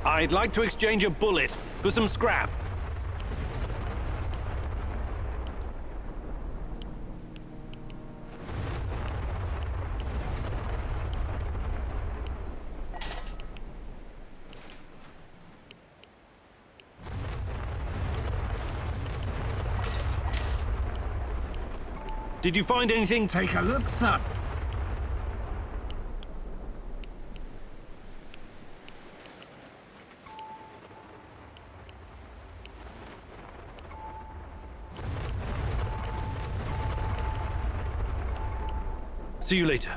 I'd like to exchange a bullet for some scrap. Did you find anything? Take a look, son. See you later.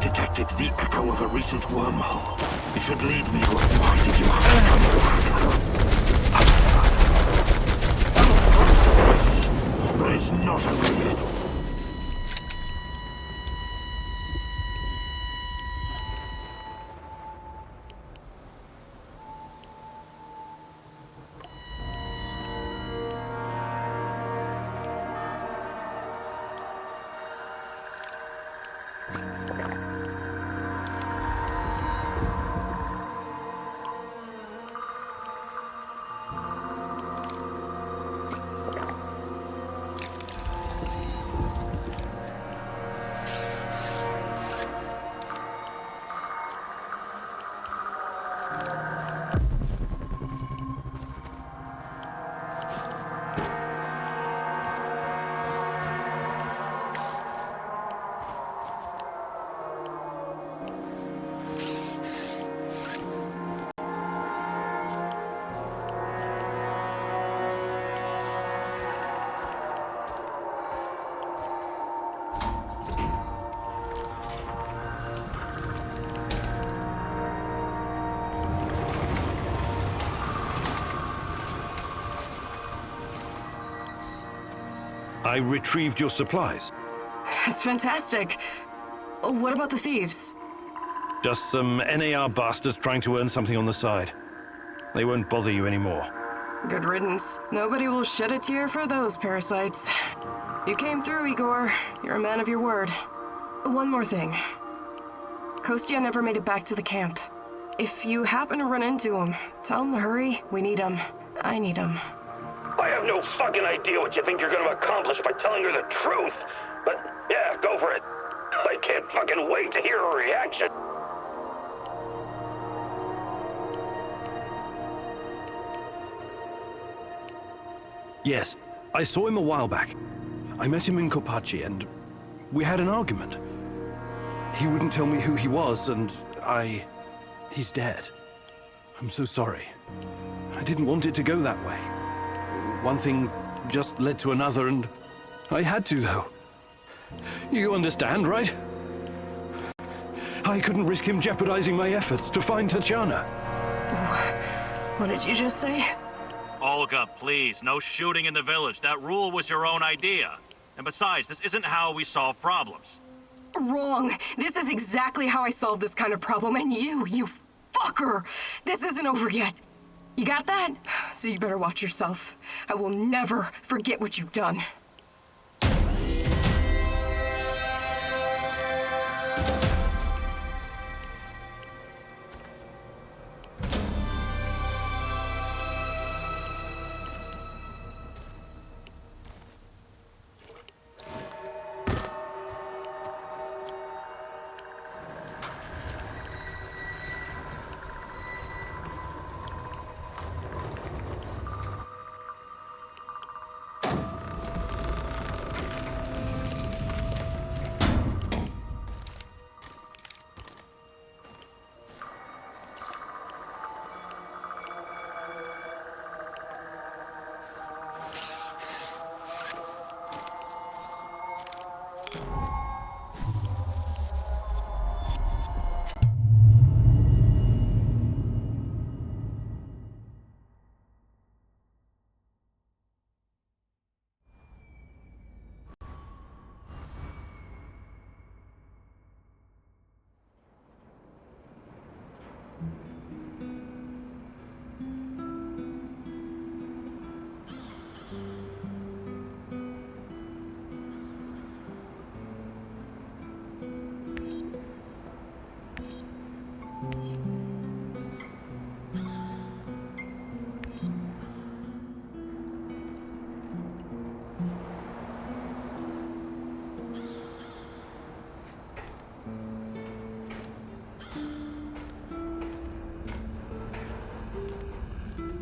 detected the echo of a recent wormhole. It should lead me to why did you have to come back? Full of surprises, but it's not over yet. I retrieved your supplies. That's fantastic. What about the thieves? Just some NAR bastards trying to earn something on the side. They won't bother you anymore. Good riddance. Nobody will shed a tear for those parasites. You came through, Igor. You're a man of your word. One more thing. Kostya never made it back to the camp. If you happen to run into him, tell him to hurry. We need him. I need him. I have no fucking idea what you think you're gonna accomplish by telling her the truth. But, yeah, go for it. I can't fucking wait to hear her reaction. Yes, I saw him a while back. I met him in Kopachi and we had an argument. He wouldn't tell me who he was and he's dead. I'm so sorry. I didn't want it to go that way. One thing just led to another and I had to, though. You understand, right? I couldn't risk him jeopardizing my efforts to find Tatiana. What did you just say? Olga, please, no shooting in the village. That rule was your own idea. And besides, this isn't how we solve problems. Wrong. This is exactly how I solve this kind of problem, and you fucker! This isn't over yet. You got that? So you better watch yourself. I will never forget what you've done.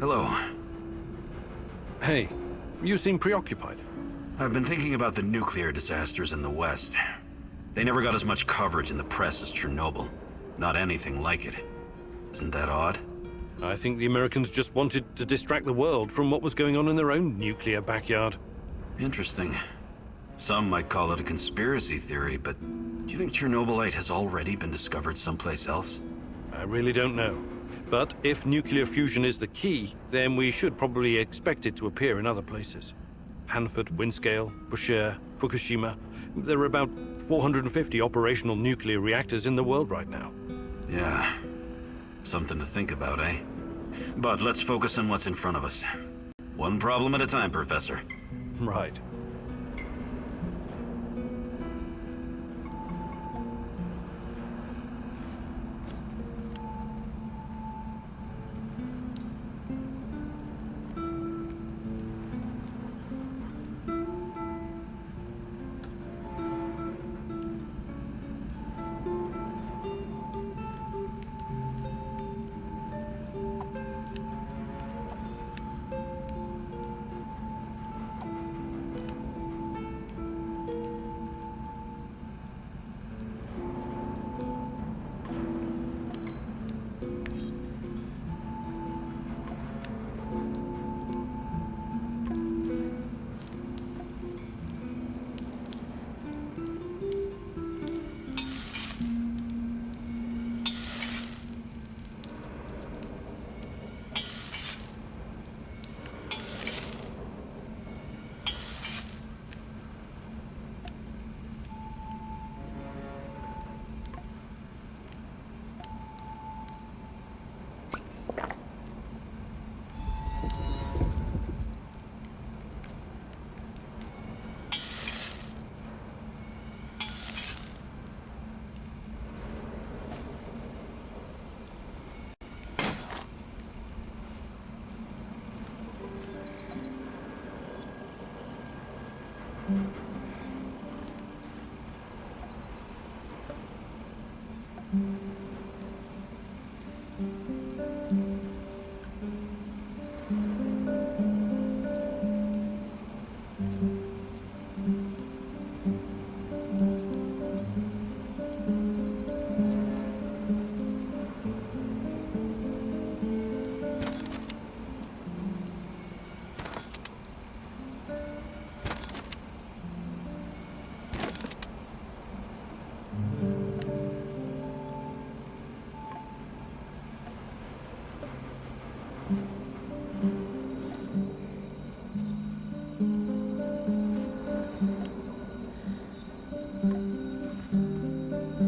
Hello. Hey, you seem preoccupied. I've been thinking about the nuclear disasters in the West. They never got as much coverage in the press as Chernobyl. Not anything like it. Isn't that odd? I think the Americans just wanted to distract the world from what was going on in their own nuclear backyard. Interesting. Some might call it a conspiracy theory, but do you think Chernobylite has already been discovered someplace else? I really don't know. But if nuclear fusion is the key, then we should probably expect it to appear in other places. Hanford, Windscale, Bushehr, Fukushima. There are about 450 operational nuclear reactors in the world right now. Yeah. Something to think about, eh? But let's focus on what's in front of us. One problem at a time, Professor. Right.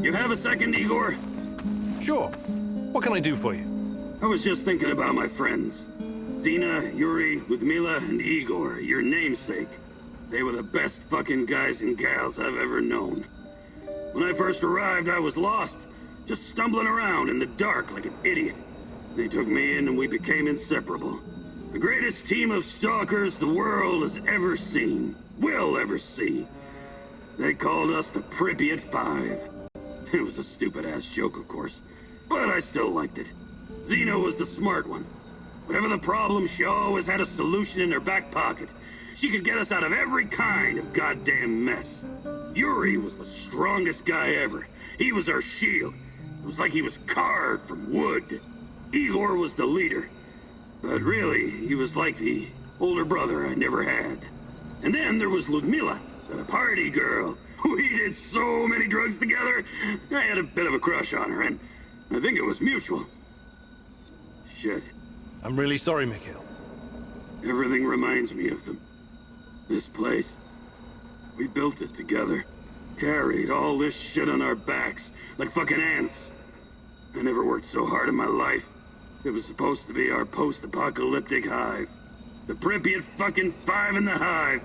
You have a second, Igor? Sure. What can I do for you? I was just thinking about my friends. Zena, Yuri, Ludmila, and Igor, your namesake. They were the best fucking guys and gals I've ever known. When I first arrived, I was lost, just stumbling around in the dark like an idiot. They took me in and we became inseparable. The greatest team of stalkers the world has ever seen, will ever see. They called us the Pripyat Five. It was a stupid-ass joke, of course, but I still liked it. Zena was the smart one. Whatever the problem, she always had a solution in her back pocket. She could get us out of every kind of goddamn mess. Yuri was the strongest guy ever. He was our shield. It was like he was carved from wood. Igor was the leader. But really, he was like the older brother I never had. And then there was Ludmila, the party girl. We did so many drugs together. I had a bit of a crush on her, and I think it was mutual. Shit. I'm really sorry, Mikhail. Everything reminds me of them. This place. We built it together. Carried all this shit on our backs, like fucking ants. I never worked so hard in my life. It was supposed to be our post-apocalyptic hive. The Pripyat fucking Five in the hive.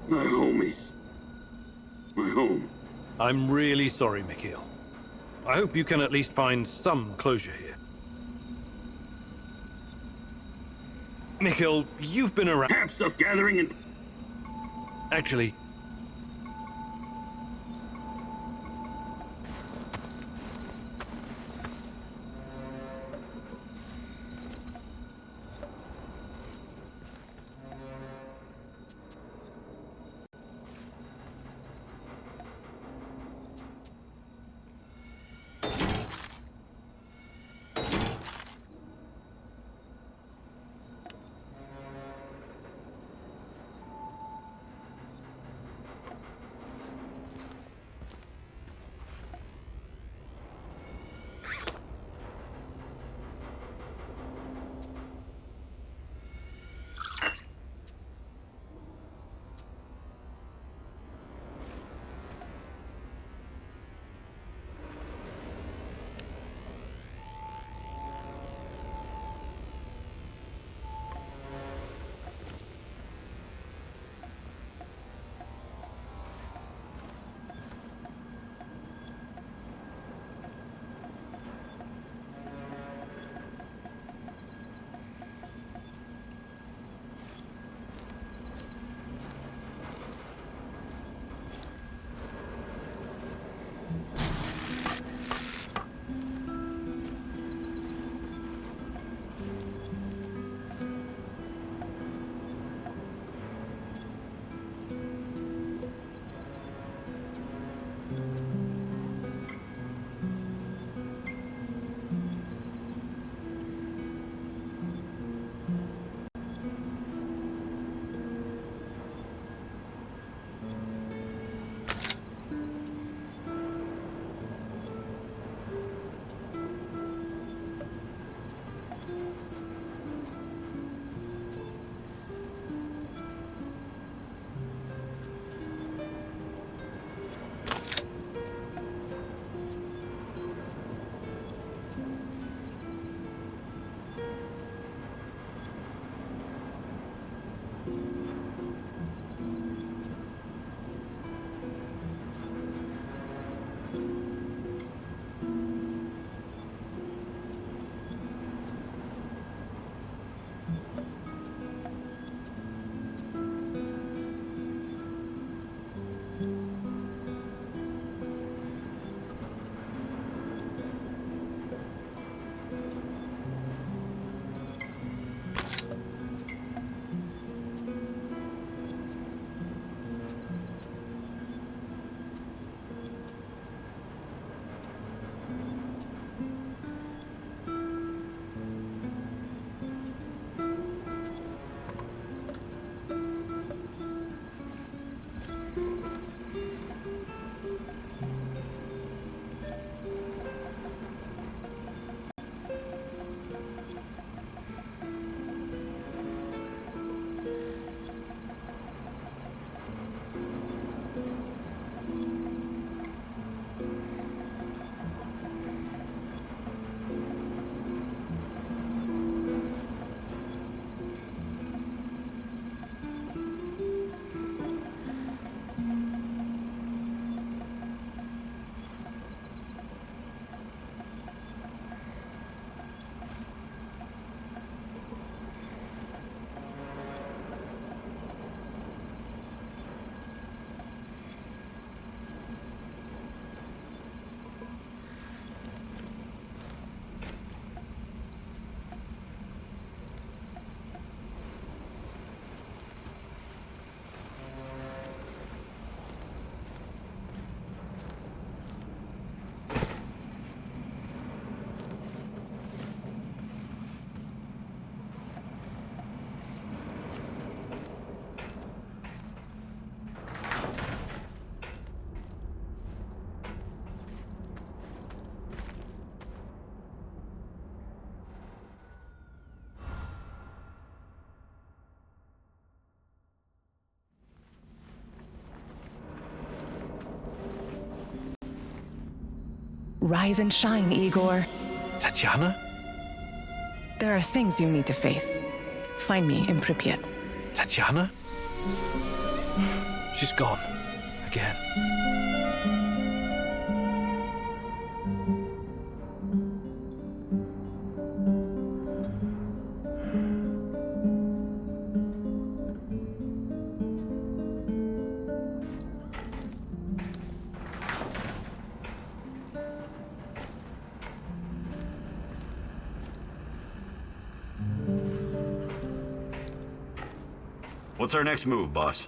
My homies. My home. I'm really sorry, Mikhail. I hope you can at least find some closure here. Mikhail, you've been around... Have stuff gathering and... Actually... Rise and shine, Igor. Tatiana? There are things you need to face. Find me in Pripyat. Tatiana? She's gone. Again. What's our next move, boss?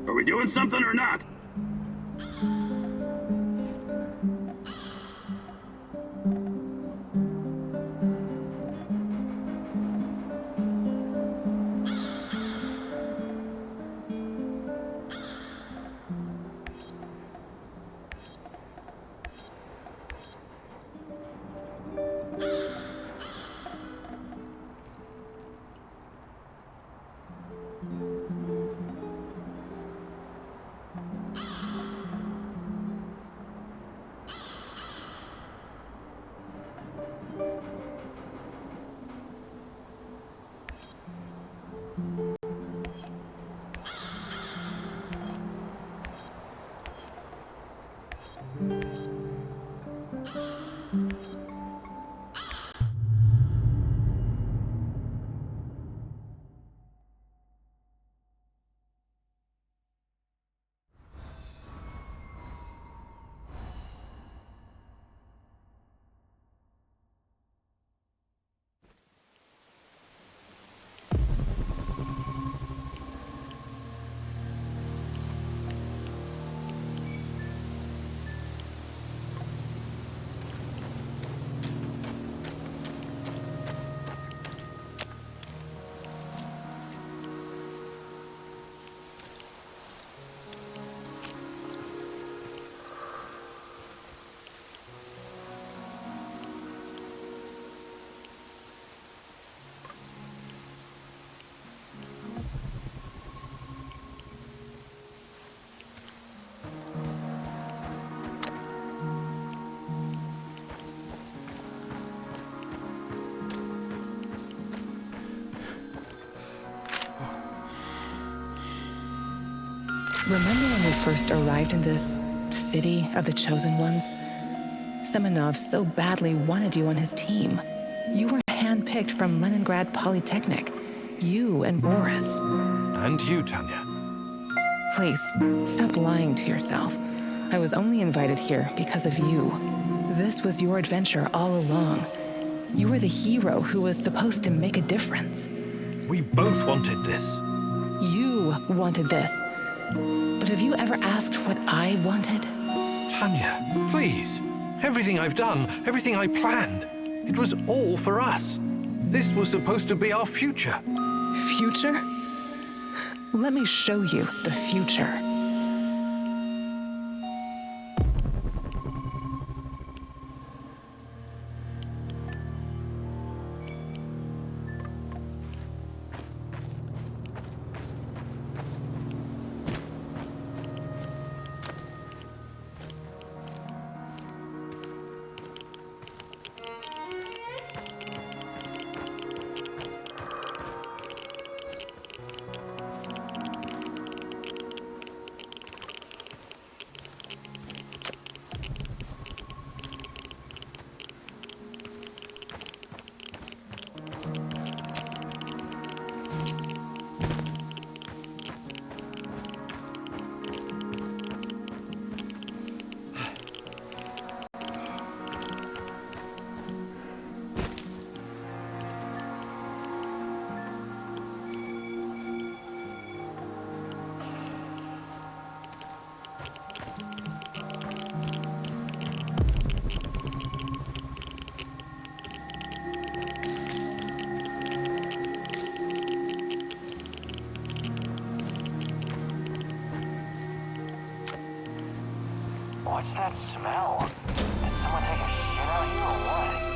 Are we doing something or not? Remember when we first arrived in this city of the Chosen Ones? Semenov so badly wanted you on his team. You were handpicked from Leningrad Polytechnic. You and Boris. And you, Tanya. Please, stop lying to yourself. I was only invited here because of you. This was your adventure all along. You were the hero who was supposed to make a difference. We both wanted this. You wanted this. But have you ever asked what I wanted? Tanya, please. Everything I've done, everything I planned, it was all for us. This was supposed to be our future. Future? Let me show you the future. What's that smell? Did someone take a shit out here or what?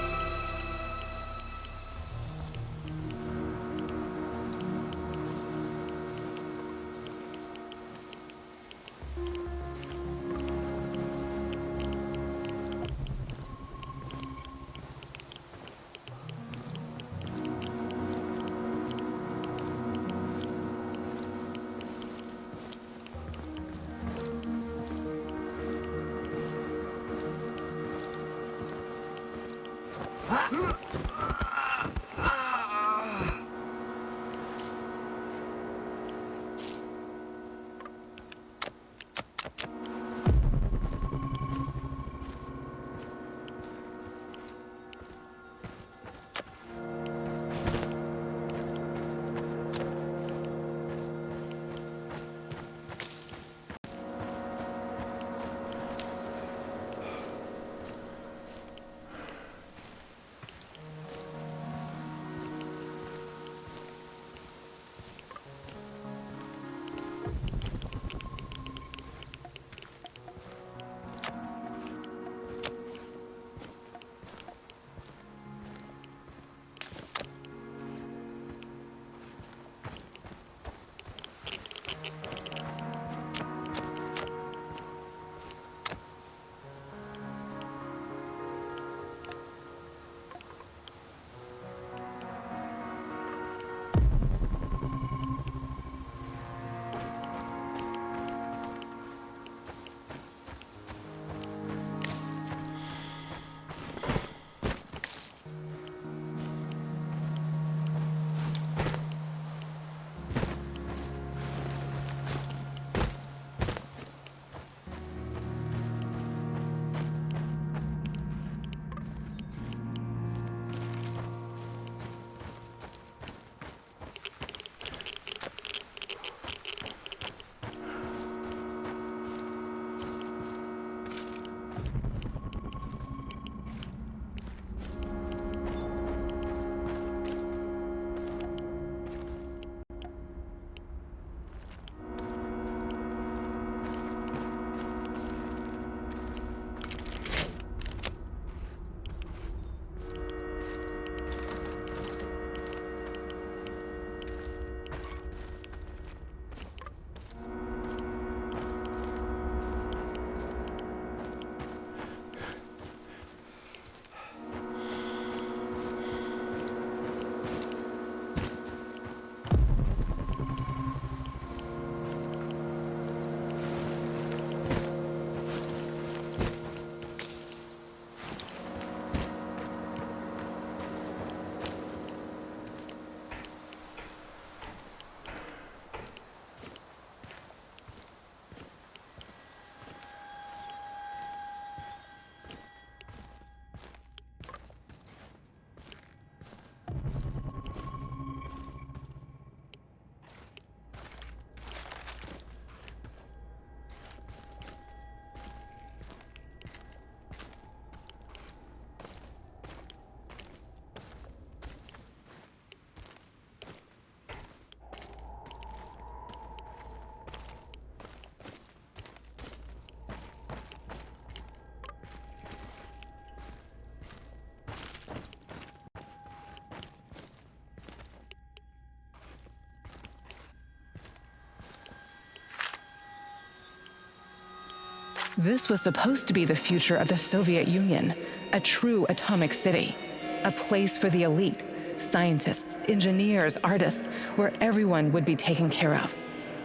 This was supposed to be the future of the Soviet Union, a true atomic city, a place for the elite, scientists, engineers, artists, where everyone would be taken care of,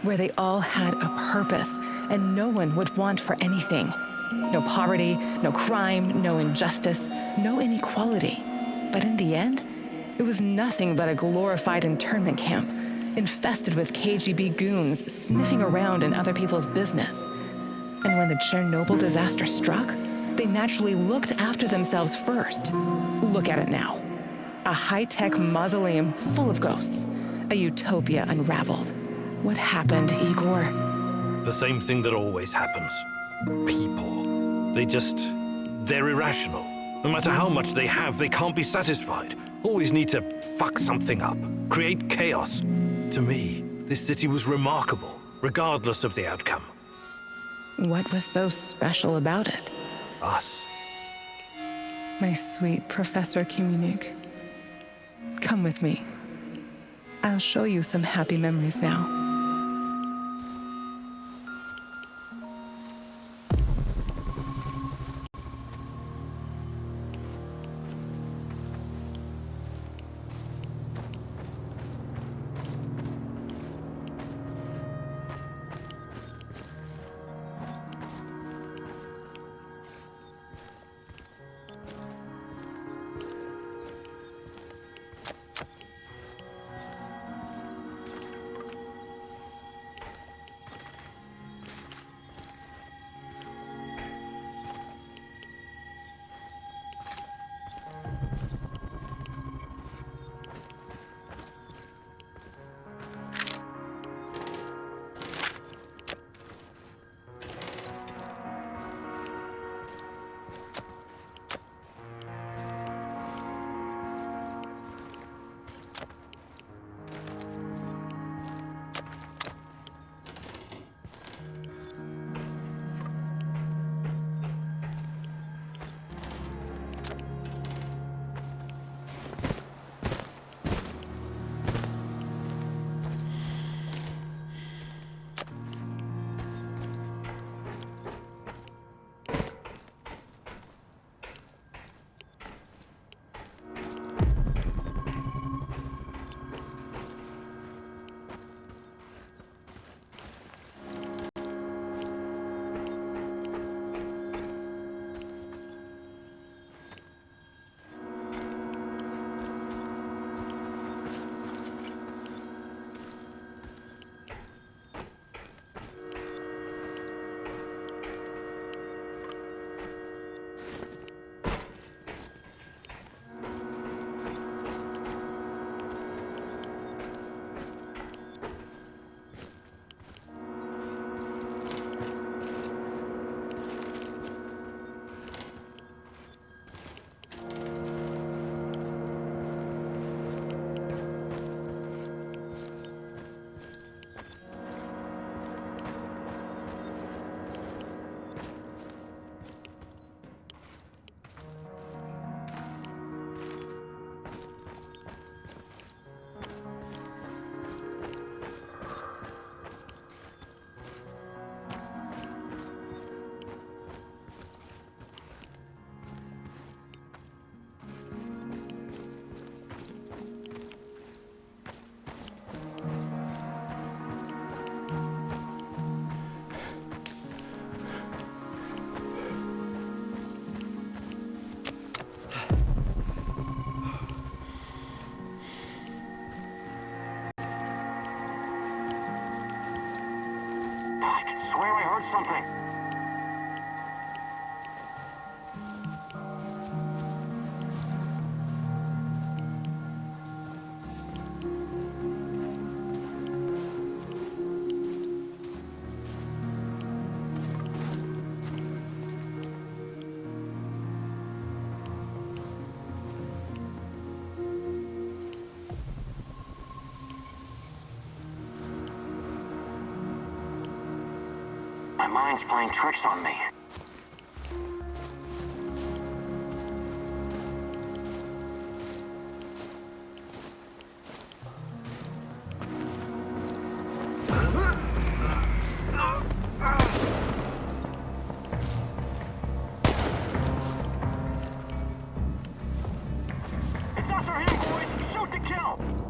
where they all had a purpose and no one would want for anything. No poverty, no crime, no injustice, no inequality. But in the end, it was nothing but a glorified internment camp, infested with KGB goons sniffing around in other people's business. And when the Chernobyl disaster struck, they naturally looked after themselves first. Look at it now. A high-tech mausoleum full of ghosts. A utopia unraveled. What happened, Igor? The same thing that always happens. People. They're irrational. No matter how much they have, they can't be satisfied. Always need to fuck something up. Create chaos. To me, this city was remarkable, regardless of the outcome. What was so special about it? Us. My sweet Professor Khymynuk. Come with me. I'll show you some happy memories now. something. My mind's playing tricks on me. It's us or him, boys! Shoot to kill!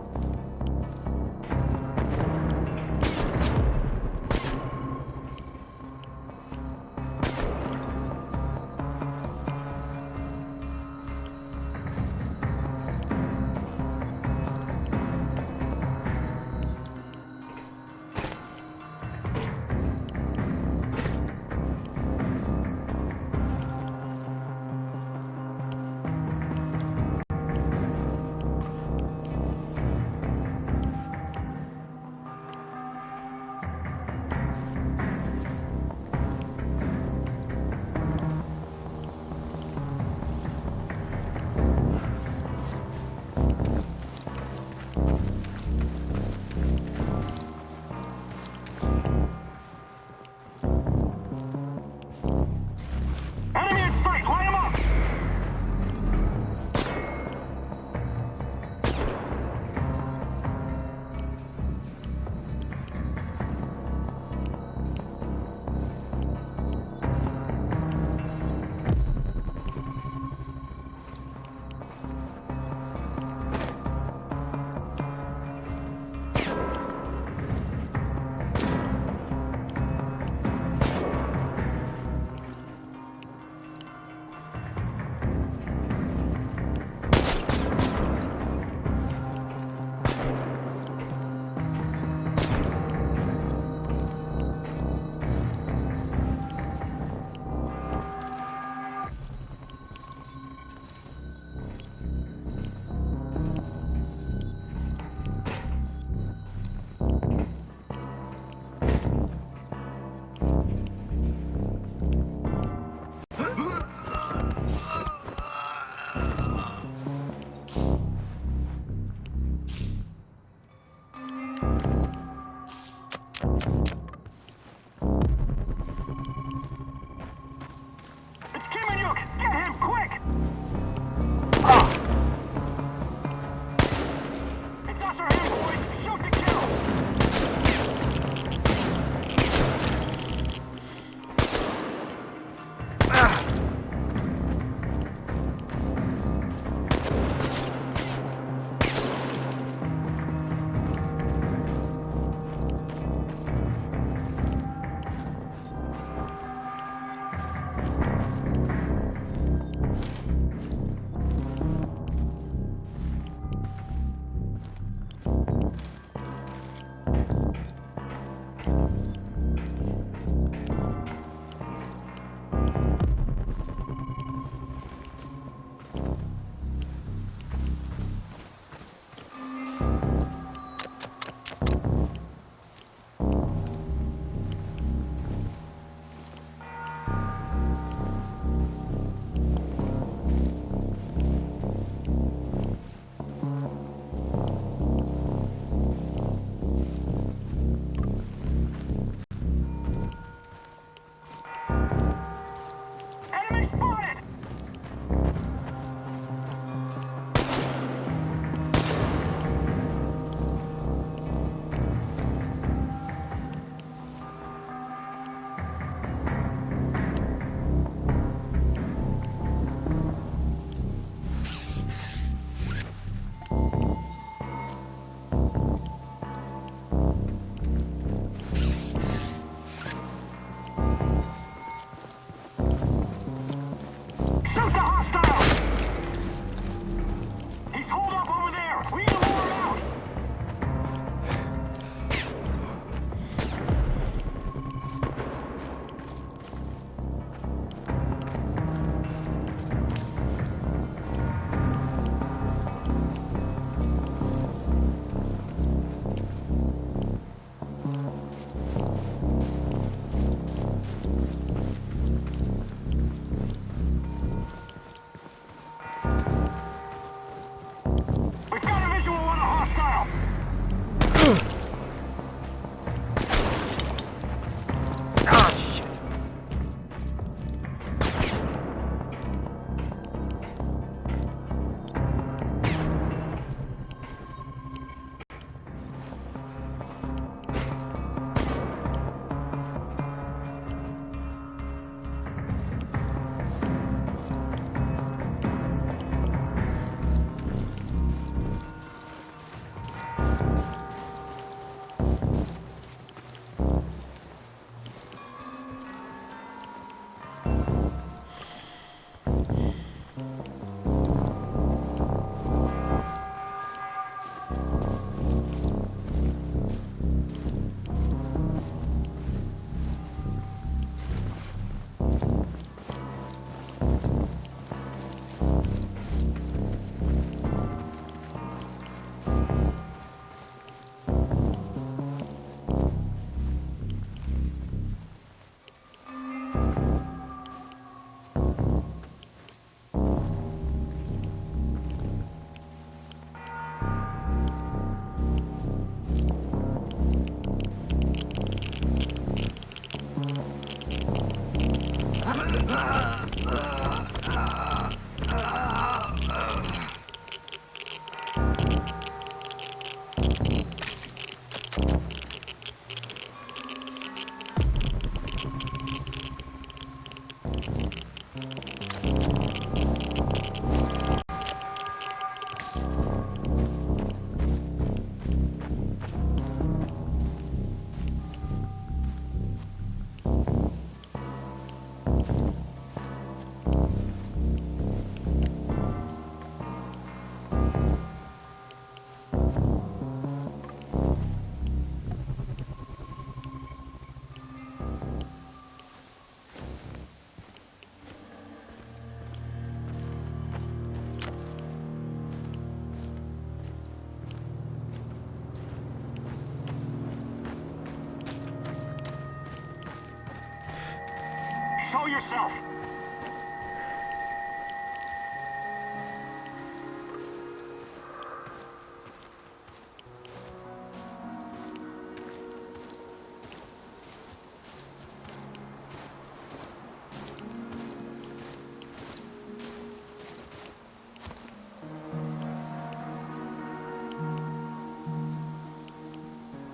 Show yourself.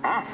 Huh?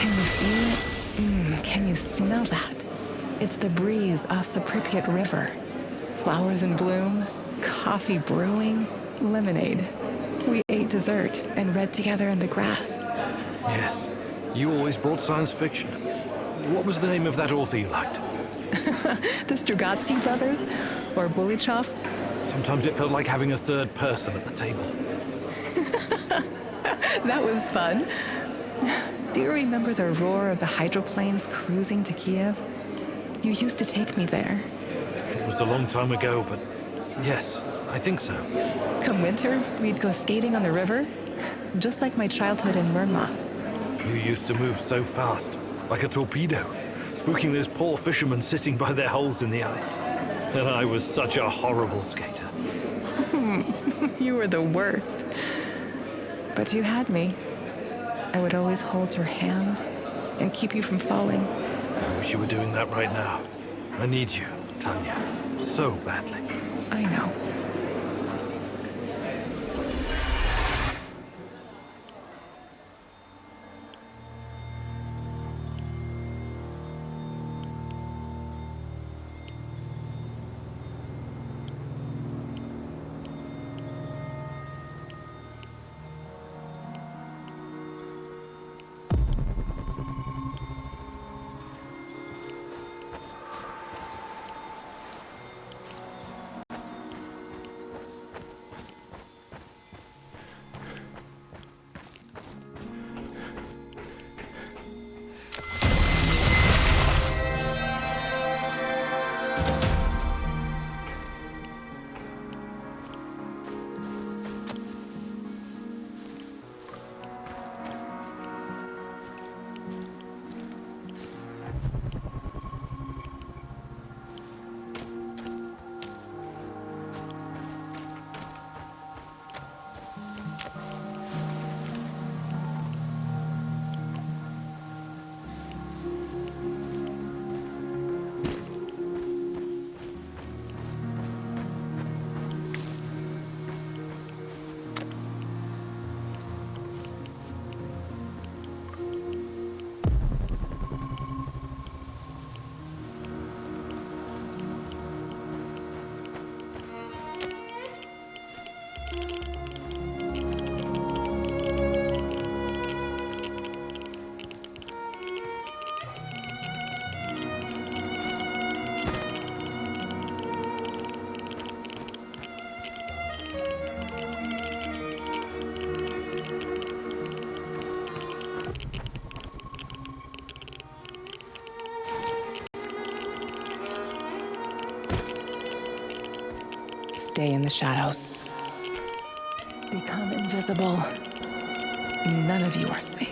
Nothing. Can you smell that? It's the breeze off the Pripyat River. Flowers in bloom, coffee brewing, lemonade. We ate dessert and read together in the grass. Yes, you always brought science fiction. What was the name of that author you liked? The Strugatsky brothers? Or Bulichov? Sometimes it felt like having a third person at the table. That was fun. Do you remember the roar of the hydroplanes cruising to Kiev? You used to take me there. It was a long time ago, but yes, I think so. Come winter, we'd go skating on the river, just like my childhood in Murmansk. You used to move so fast, like a torpedo, spooking those poor fishermen sitting by their holes in the ice. And I was such a horrible skater. You were the worst. But you had me. I would always hold your hand and keep you from falling. I wish you were doing that right now. I need you, Tanya, so badly. I know. Stay in the shadows. Become invisible. None of you are safe.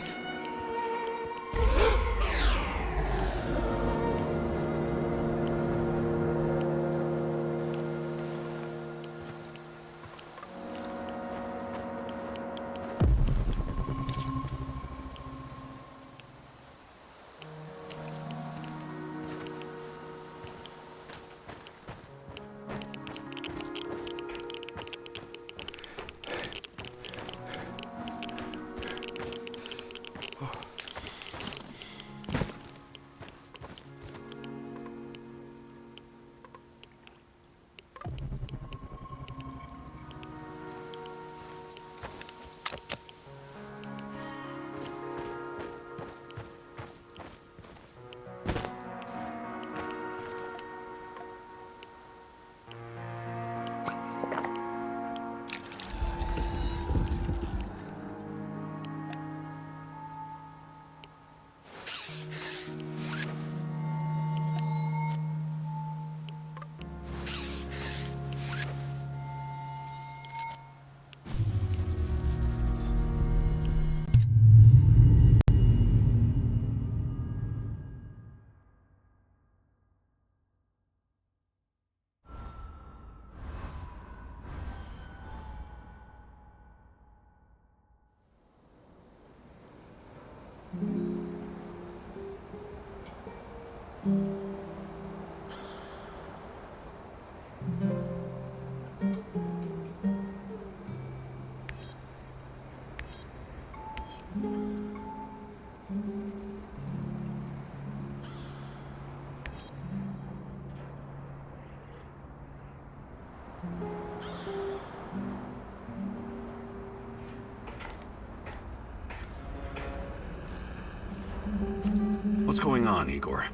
What's going on, Igor?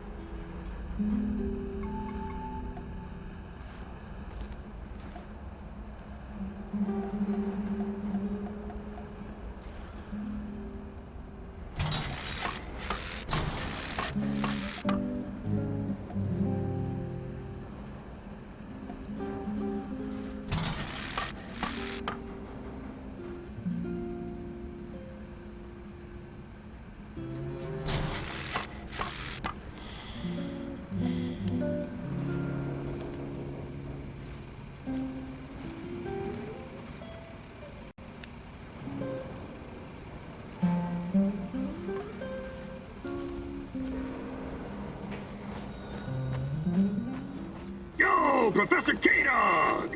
Professor K-Dog!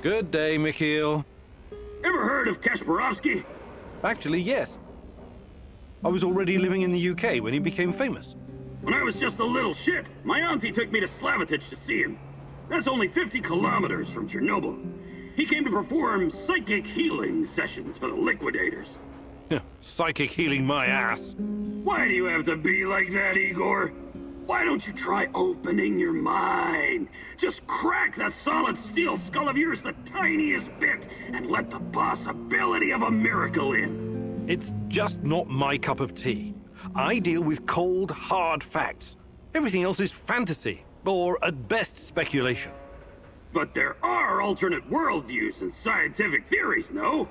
Good day, Mikhail. Ever heard of Kasparovsky? Actually, yes. I was already living in the UK when he became famous. When I was just a little shit, my auntie took me to Slavitich to see him. That's only 50 kilometers from Chernobyl. He came to perform psychic healing sessions for the liquidators. Psychic healing my ass. Why do you have to be like that, Igor? Why don't you try opening your mind? Just crack that solid steel skull of yours the tiniest bit and let the possibility of a miracle in. It's just not my cup of tea. I deal with cold, hard facts. Everything else is fantasy, or at best speculation. But there are alternate worldviews and scientific theories, no?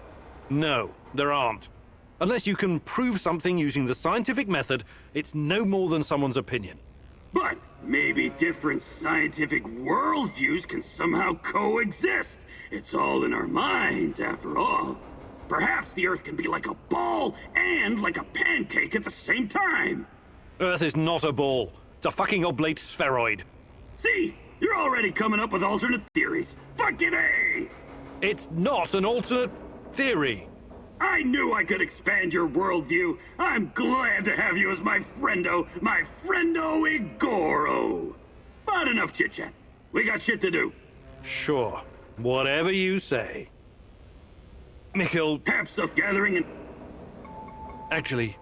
No, there aren't. Unless you can prove something using the scientific method, it's no more than someone's opinion. But maybe different scientific worldviews can somehow coexist. It's all in our minds, after all. Perhaps the Earth can be like a ball and like a pancake at the same time. Earth is not a ball. It's a fucking oblate spheroid. See? You're already coming up with alternate theories. Fucking A! It's not an alternate theory. I knew I could expand your worldview. I'm glad to have you as my friendo Igoro. But enough chit-chat. We got shit to do. Sure. Whatever you say. Mikhail... Have stuff gathering and... Actually...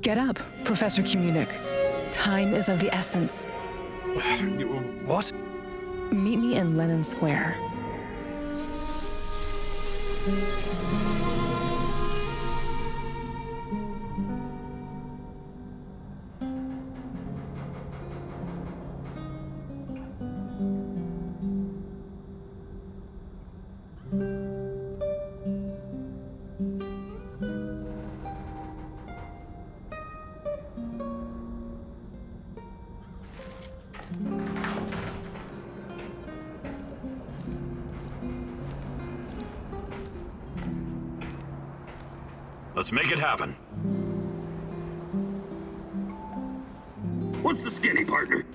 Get up, Professor Khymynuk. Time is of the essence. What? Meet me in Lenin Square. Let's make it happen. What's the skinny, partner?